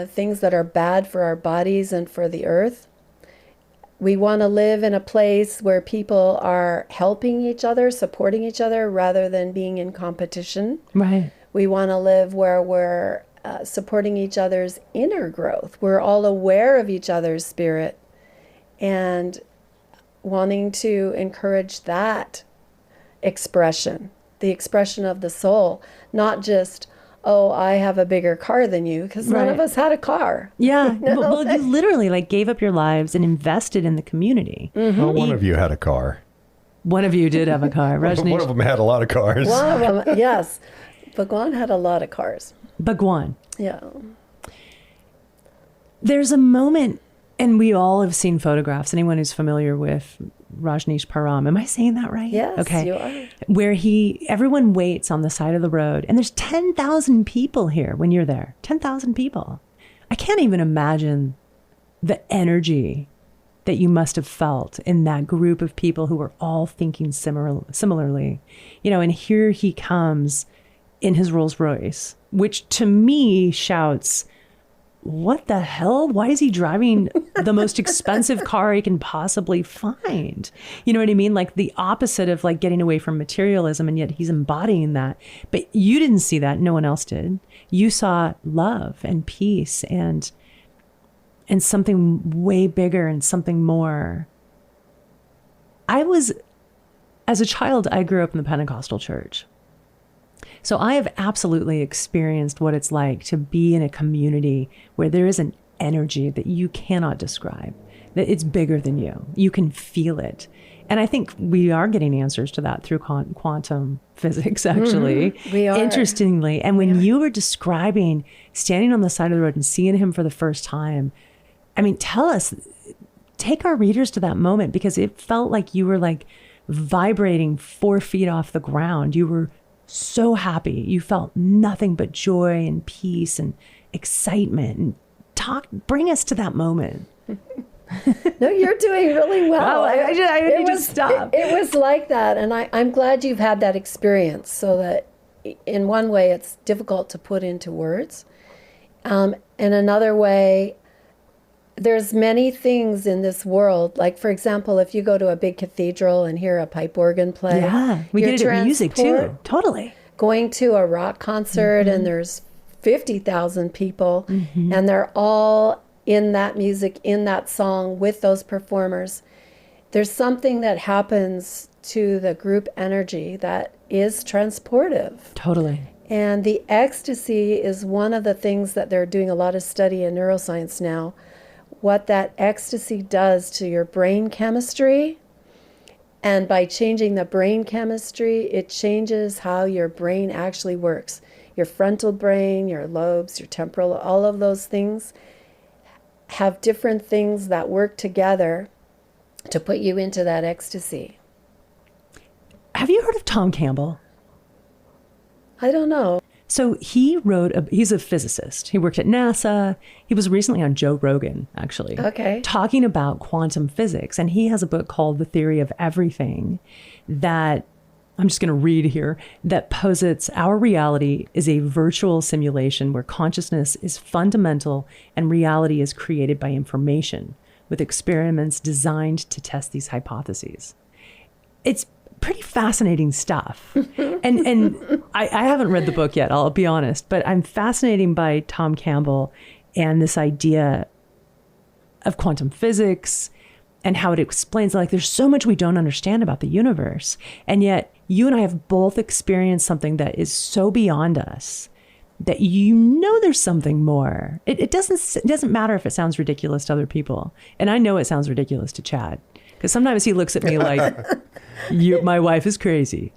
things that are bad for our bodies and for the earth. We want to live in a place where people are helping each other, supporting each other, rather than being in competition. Right. We want to live where we're supporting each other's inner growth. We're all aware of each other's spirit and wanting to encourage that expression, the expression of the soul, not just, oh, I have a bigger car than you, because none of us had a car. Yeah. Well, you literally like gave up your lives and invested in the community. Well, one of you had a car. One of you did have a car. Rajneesh. One of them had a lot of cars. One of them, yes. Bhagwan had a lot of cars. Bhagwan. Yeah. There's a moment, and we all have seen photographs, anyone who's familiar with Rajneesh Param. Am I saying that right? Yes, okay. you are. Where everyone waits on the side of the road, and there's 10,000 people here when you're there. 10,000 people. I can't even imagine the energy that you must have felt in that group of people who were all thinking similarly. And here he comes in his Rolls Royce, which to me shouts, what the hell? Why is he driving the most expensive car he can possibly find? You know what I mean? Like the opposite of like getting away from materialism, and yet he's embodying that. But you didn't see that. No one else did. You saw love and peace and something way bigger and something more. As a child, I grew up in the Pentecostal church. So I have absolutely experienced what it's like to be in a community where there is an energy that you cannot describe, that it's bigger than you. You can feel it. And I think we are getting answers to that through quantum physics, actually. We are. Interestingly. And when you were describing standing on the side of the road and seeing him for the first time, I mean, take our readers to that moment, because it felt like you were like vibrating 4 feet off the ground. You were so happy. You felt nothing but joy and peace and excitement. And bring us to that moment. No, you're doing really well. I need to stop. It was like that. And I'm glad you've had that experience, so that in one way it's difficult to put into words. In another way, there's many things in this world. Like, for example, if you go to a big cathedral and hear a pipe organ play. Yeah, we get it in music too. Totally. Going to a rock concert and there's 50,000 people and they're all in that music, in that song with those performers. There's something that happens to the group energy that is transportive. Totally. And the ecstasy is one of the things that they're doing a lot of study in neuroscience now. What that ecstasy does to your brain chemistry. And by changing the brain chemistry, it changes how your brain actually works. Your frontal brain, your lobes, your temporal, all of those things have different things that work together to put you into that ecstasy. Have you heard of Tom Campbell? I don't know. So he's a physicist. He worked at NASA. He was recently on Joe Rogan, actually, talking about quantum physics. And he has a book called The Theory of Everything that, I'm just going to read here, that posits our reality is a virtual simulation where consciousness is fundamental and reality is created by information, with experiments designed to test these hypotheses. It's pretty fascinating stuff. And I haven't read the book yet, I'll be honest, but I'm fascinated by Tom Campbell and this idea of quantum physics and how it explains, like, there's so much we don't understand about the universe. And yet you and I have both experienced something that is so beyond us that there's something more. It doesn't matter if it sounds ridiculous to other people. And I know it sounds ridiculous to Chad, because sometimes he looks at me like, my wife is crazy.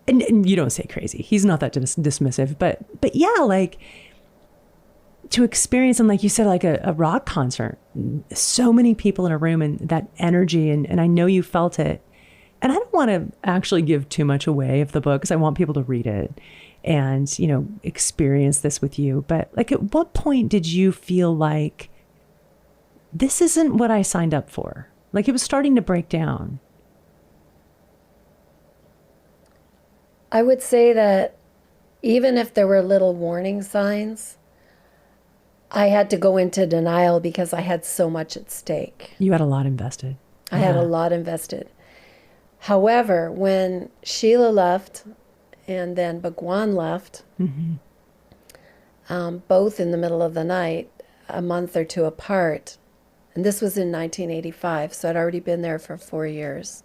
And you don't say crazy. He's not that dismissive. But yeah, like, to experience, and like you said, like a rock concert, so many people in a room, and that energy, and I know you felt it. And I don't want to actually give too much away of the book, because I want people to read it and, experience this with you. But like, at what point did you feel like this isn't what I signed up for? Like, it was starting to break down. I would say that even if there were little warning signs, I had to go into denial because I had so much at stake. You had a lot invested. I had a lot invested. However, when Sheila left and then Bhagwan left, both in the middle of the night, a month or two apart, and this was in 1985, so I'd already been there for 4 years.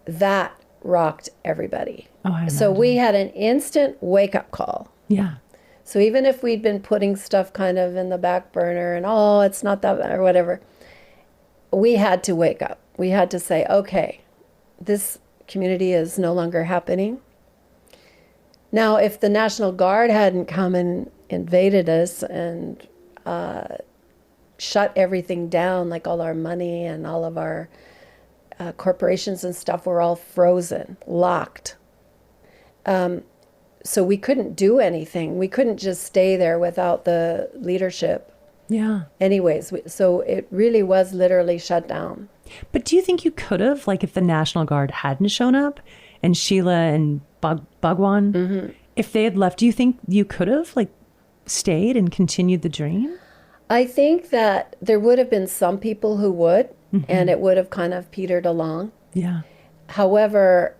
That rocked everybody. So we had an instant wake-up call. Yeah. So even if we'd been putting stuff kind of in the back burner and, it's not that bad or whatever, we had to wake up. We had to say, okay, this community is no longer happening. Now, if the National Guard hadn't come and invaded us and shut everything down, like all our money and all of our corporations and stuff were all frozen, locked. So we couldn't do anything. We couldn't just stay there without the leadership. Yeah. Anyways, so it really was literally shut down. But do you think you could have, like, if the National Guard hadn't shown up and Sheila and Bhagwan, if they had left, do you think you could have, like, stayed and continued the dream? I think that there would have been some people who would, and it would have kind of petered along. Yeah. However,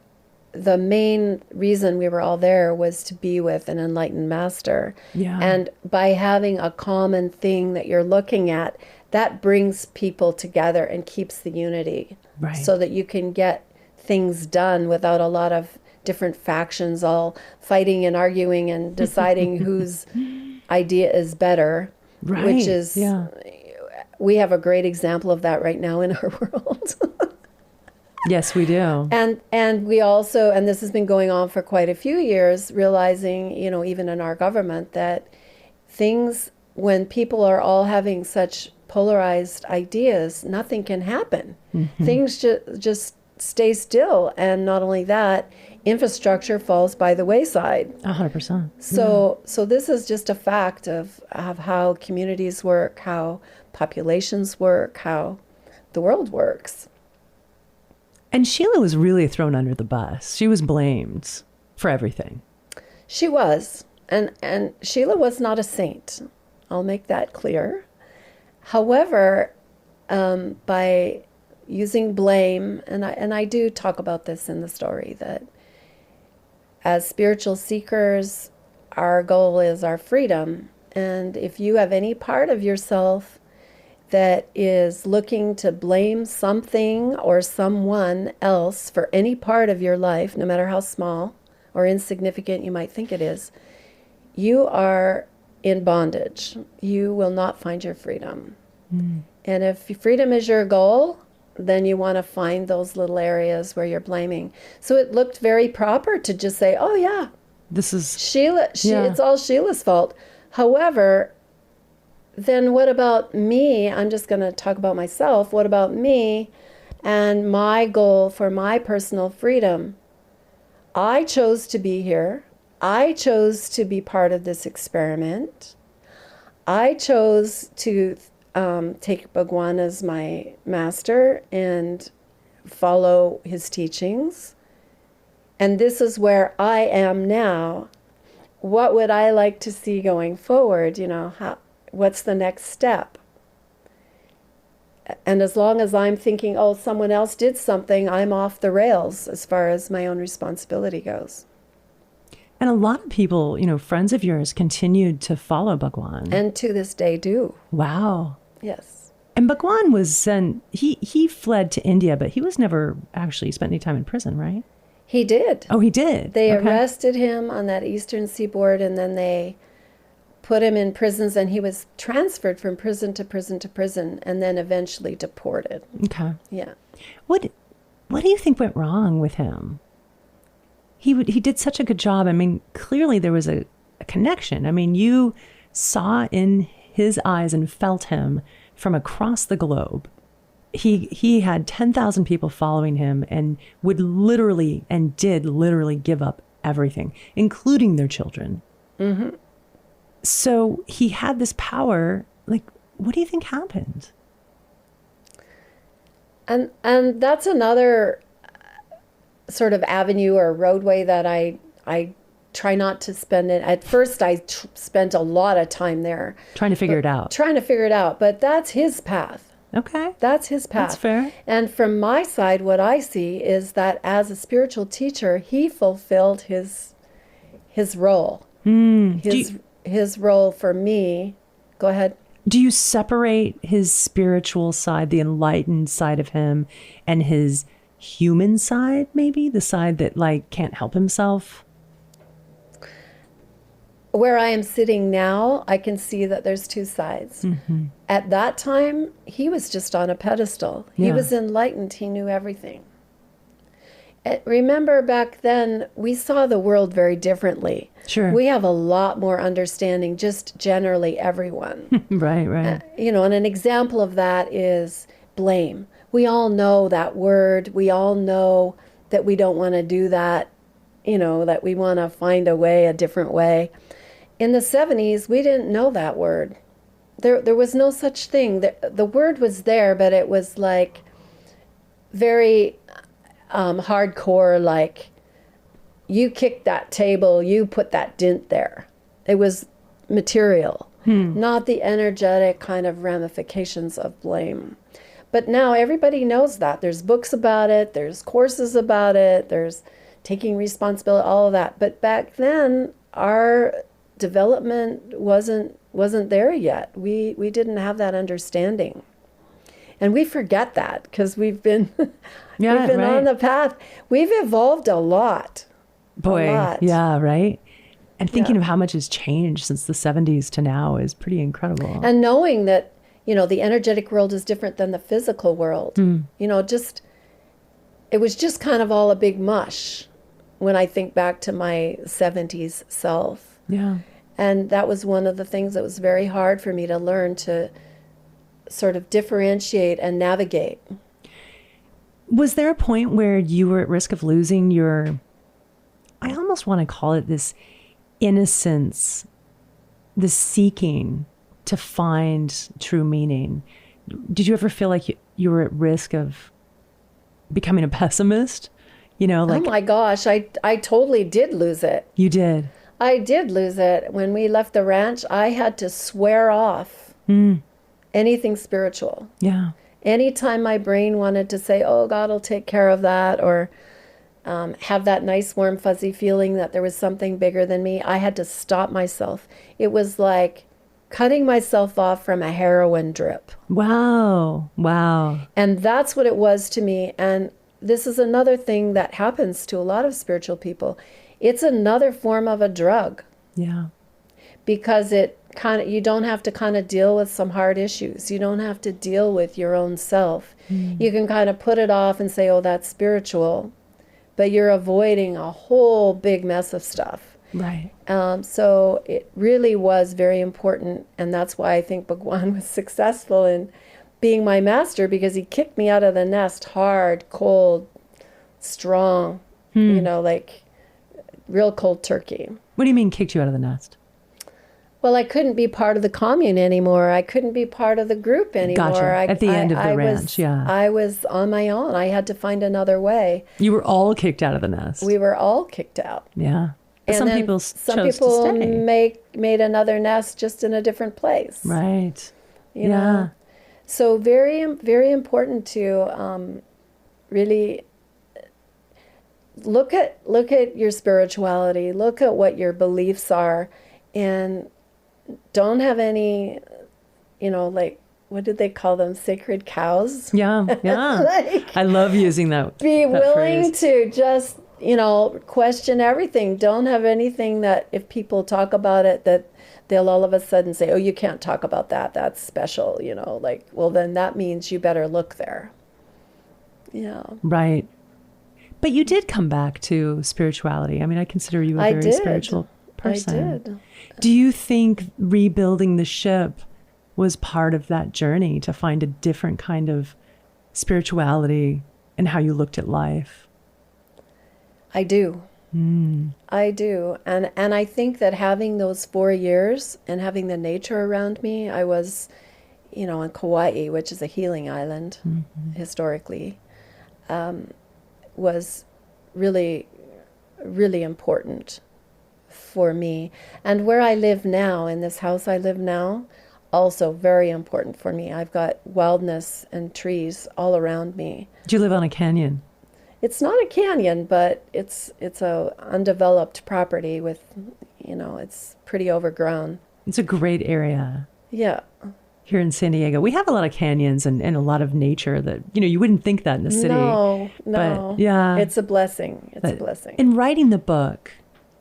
the main reason we were all there was to be with an enlightened master. Yeah. And by having a common thing that you're looking at, that brings people together and keeps the unity. Right. So that you can get things done without a lot of different factions all fighting and arguing and deciding whose idea is better. Right. Which is, we have a great example of that right now in our world. Yes, we do. And we also, and this has been going on for quite a few years, realizing, even in our government, that things, when people are all having such polarized ideas, nothing can happen. Things just stay still. And not only that, infrastructure falls by the wayside. 100%. So this is just a fact of how communities work, how populations work, how the world works. And Sheila was really thrown under the bus. She was blamed for everything. She was. And Sheila was not a saint. I'll make that clear. However, by using blame, and I do talk about this in the story, that as spiritual seekers, our goal is our freedom. And if you have any part of yourself that is looking to blame something or someone else for any part of your life, no matter how small or insignificant you might think it is, you are in bondage. You will not find your freedom. And if freedom is your goal, then you want to find those little areas where you're blaming. So it looked very proper to just say, oh yeah, this is Sheila, it's all Sheila's fault. However, then what about me? I'm just going to talk about myself. What about me and my goal for my personal freedom? I chose to be here. I chose to be part of this experiment. I chose to take Bhagwan as my master and follow his teachings. And this is where I am now. What would I like to see going forward? What's the next step? And as long as I'm thinking, oh, someone else did something, I'm off the rails as far as my own responsibility goes. And a lot of people, friends of yours, continued to follow Bhagwan. And to this day do. Wow. Yes. And Bhagwan was sent, he fled to India, but he was never actually spent any time in prison, right? He did. Oh, he did? They Okay. arrested him on that eastern seaboard, and then they put him in prisons, and he was transferred from prison to prison to prison, and then eventually deported. Okay. Yeah. What do you think went wrong with him? He did such a good job. I mean, clearly there was a connection. I mean, you saw in his eyes and felt him from across the globe. He had 10,000 people following him and would literally and did literally give up everything, including their children. Mm-hmm. So he had this power. Like, what do you think happened? And that's another sort of avenue or roadway that I try not to spend it. At first, I spent a lot of time there. Trying to figure it out. Trying to figure it out. But that's his path. Okay. That's his path. That's fair. And from my side, what I see is that as a spiritual teacher, he fulfilled his role. His role for me. Go ahead. Do you separate his spiritual side, the enlightened side of him, and his human side, maybe? The side that, like, can't help himself? Where I am sitting now, I can see that there's two sides. Mm-hmm. At that time, he was just on a pedestal. He Yeah. was enlightened. He knew everything. Remember back then, we saw the world very differently. Sure. We have a lot more understanding, just generally everyone. Right. And an example of that is blame. We all know that word. We all know that we don't want to do that, that we want to find a different way. In the 70s, we didn't know that word. There was no such thing. The word was there, but it was like very hardcore, like, you kicked that table, you put that dent there. It was material, not the energetic kind of ramifications of blame. But now everybody knows that. There's books about it, there's courses about it, there's taking responsibility, all of that. But back then, our development wasn't there yet. We didn't have that understanding. And we forget that because we've been on the path. We've evolved a lot. Boy, a lot. Yeah, right? And thinking of how much has changed since the 70s to now is pretty incredible. And knowing that, the energetic world is different than the physical world. It was just kind of all a big mush when I think back to my 70s self. Yeah. And that was one of the things that was very hard for me to learn to sort of differentiate and navigate. Was there a point where you were at risk of losing I almost want to call it this innocence, this seeking to find true meaning? Did you ever feel like you were at risk of becoming a pessimist? Oh my gosh, I totally did lose it. You did? I did lose it. When we left the ranch, I had to swear off anything spiritual. Yeah. Anytime my brain wanted to say, oh, God will take care of that, or have that nice, warm, fuzzy feeling that there was something bigger than me, I had to stop myself. It was like cutting myself off from a heroin drip. Wow. And that's what it was to me. And this is another thing that happens to a lot of spiritual people. It's another form of a drug. Yeah. Because you don't have to kind of deal with some hard issues. You don't have to deal with your own self. You can kind of put it off and say, oh, that's spiritual, but you're avoiding a whole big mess of stuff. Right. So it really was very important, and that's why I think Bhagwan was successful in being my master, because he kicked me out of the nest hard, cold, strong, like real cold turkey. What do you mean kicked you out of the nest? Well, I couldn't be part of the commune anymore. I couldn't be part of the group anymore. Gotcha. At the end of the ranch, yeah. I was on my own. I had to find another way. You were all kicked out of the nest. We were all kicked out. Yeah. But And some then people some chose people to stay. made another nest just in a different place. Right. You know? So very, very important to really look at your spirituality, look at what your beliefs are, and don't have any, like what did they call them? Sacred cows? Yeah. I love using that. Be that willing phrase. to just, question everything. Don't have anything that if people talk about it, that they'll all of a sudden say, oh, you can't talk about that. That's special, well, then that means you better look there. Yeah. Right. But you did come back to spirituality. I mean, I consider you a very spiritual person. I did. Do you think rebuilding the ship was part of that journey to find a different kind of spirituality and how you looked at life? I do. I do. And I think that having those 4 years and having the nature around me, I was, in Kauai, which is a healing island historically, was really, really important for me. And where I live now, in this house I live now, also very important for me. I've got wildness and trees all around me. Do you live on a canyon? It's not a canyon, but it's a undeveloped property with, it's pretty overgrown. It's a great area. Yeah. Here in San Diego, we have a lot of canyons and a lot of nature that, you wouldn't think that in the city. No. But, yeah. It's a blessing. It's a blessing. In writing the book,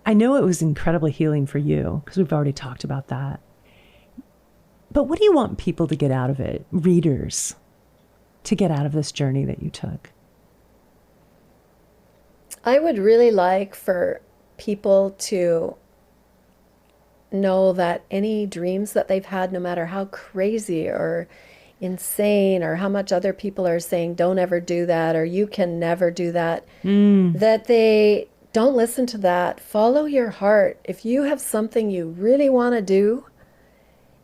I know it was incredibly healing for you because we've already talked about that. But what do you want people to get out of it, readers, to get out of this journey that you took? I would really like for people to know that any dreams that they've had, no matter how crazy or insane or how much other people are saying, don't ever do that, or you can never do that, that they don't listen to that. Follow your heart. If you have something you really want to do,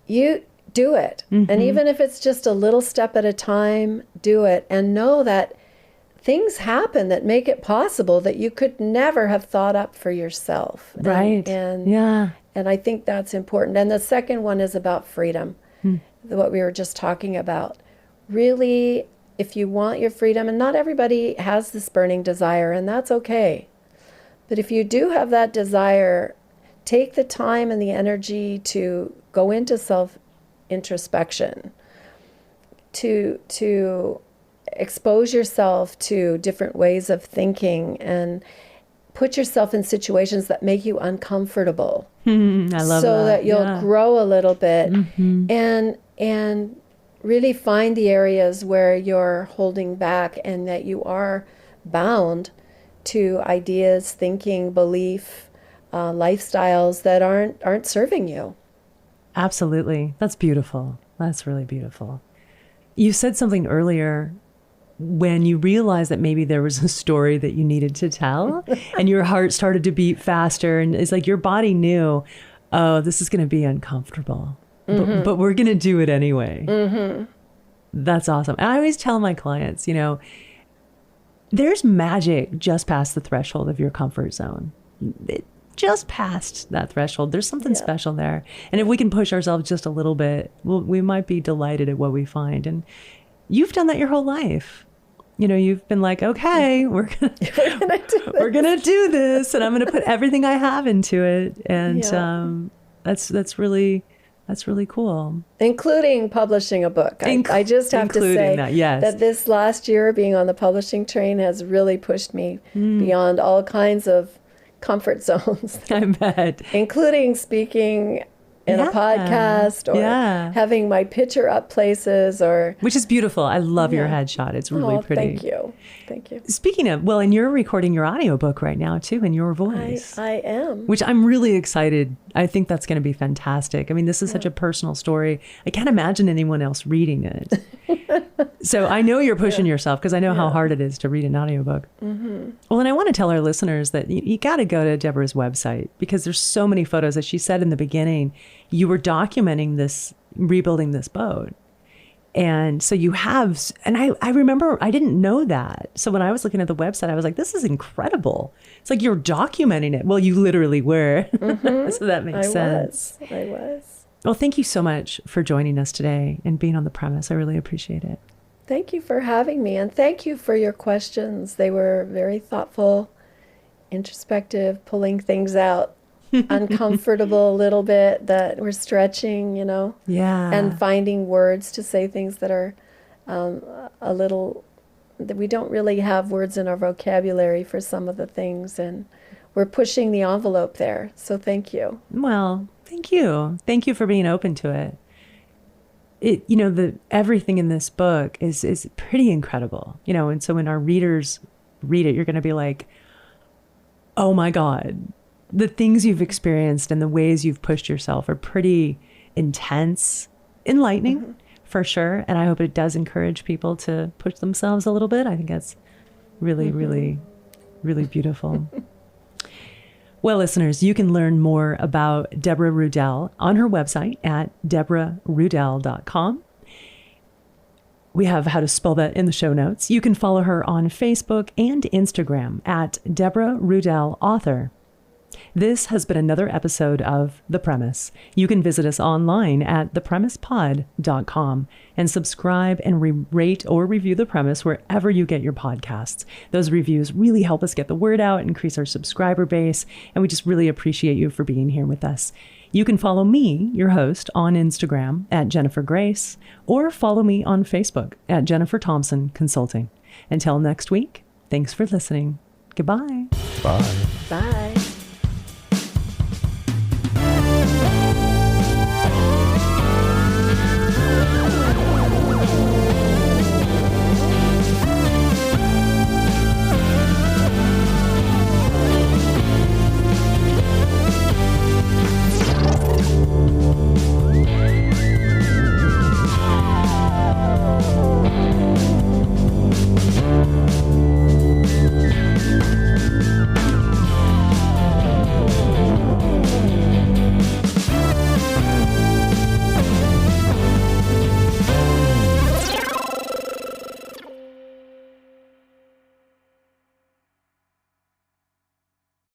you do it. And even if it's just a little step at a time, do it. And know that things happen that make it possible that you could never have thought up for yourself. Right. And I think that's important. And the second one is about freedom, what we were just talking about. Really, if you want your freedom, and not everybody has this burning desire, and that's okay. But if you do have that desire, take the time and the energy to go into self-introspection, to expose yourself to different ways of thinking, and put yourself in situations that make you uncomfortable. I love so that. that you'll grow a little bit and really find the areas where you're holding back and that you are bound to ideas, thinking, belief, lifestyles that aren't serving you. Absolutely. That's beautiful. That's really beautiful. You said something earlier when you realized that maybe there was a story that you needed to tell and your heart started to beat faster, and it's like your body knew, oh, this is going to be uncomfortable, but we're going to do it anyway. That's awesome. And I always tell my clients, there's magic just past the threshold of your comfort zone. Just past that threshold, there's something special there. And if we can push ourselves just a little bit, we might be delighted at what we find. And you've done that your whole life. You've been like, okay, we're gonna do this, and I'm gonna put everything I have into it. And that's really cool. Including publishing a book. I just have to say that this last year being on the publishing train has really pushed me beyond all kinds of comfort zones. I bet. Including speaking in a podcast or having my picture up places which is beautiful. I love your headshot. It's really pretty. Thank you. Speaking of, and you're recording your audiobook right now too in your voice. I am. Which I'm really excited. I think that's going to be fantastic. I mean, this is such a personal story. I can't imagine anyone else reading it. So I know you're pushing yourself because I know how hard it is to read an audiobook. Well, and I want to tell our listeners that you got to go to Deborah's website because there's so many photos. As she said in the beginning, you were documenting this, rebuilding this boat. And so you have, and I remember I didn't know that. So when I was looking at the website, I was like, this is incredible. It's like you're documenting it. Well, you literally were. So that makes sense. I was. Well, thank you so much for joining us today and being on the premise. I really appreciate it. Thank you for having me. And thank you for your questions. They were very thoughtful, introspective, pulling things out uncomfortable a little bit, that we're stretching, Yeah. and finding words to say things that are a little, that we don't really have words in our vocabulary for some of the things, and we're pushing the envelope there. So thank you. Well, thank you. Thank you for being open to it. Everything in this book is pretty incredible, and so when our readers read it, you're going to be like, oh my God, the things you've experienced and the ways you've pushed yourself are pretty intense, enlightening for sure. And I hope it does encourage people to push themselves a little bit. I think that's really, really, really beautiful. Well, listeners, you can learn more about Deborah Rudel on her website at deborah.rudel.com. We have how to spell that in the show notes. You can follow her on Facebook and Instagram at Deborah Rudel Author. This has been another episode of The Premise. You can visit us online at thepremisepod.com and subscribe and rate or review The Premise wherever you get your podcasts. Those reviews really help us get the word out, increase our subscriber base, and we just really appreciate you for being here with us. You can follow me, your host, on Instagram at Jennifer Grace, or follow me on Facebook at Jeniffer Thompson Consulting. Until next week, thanks for listening. Goodbye. Bye. Bye.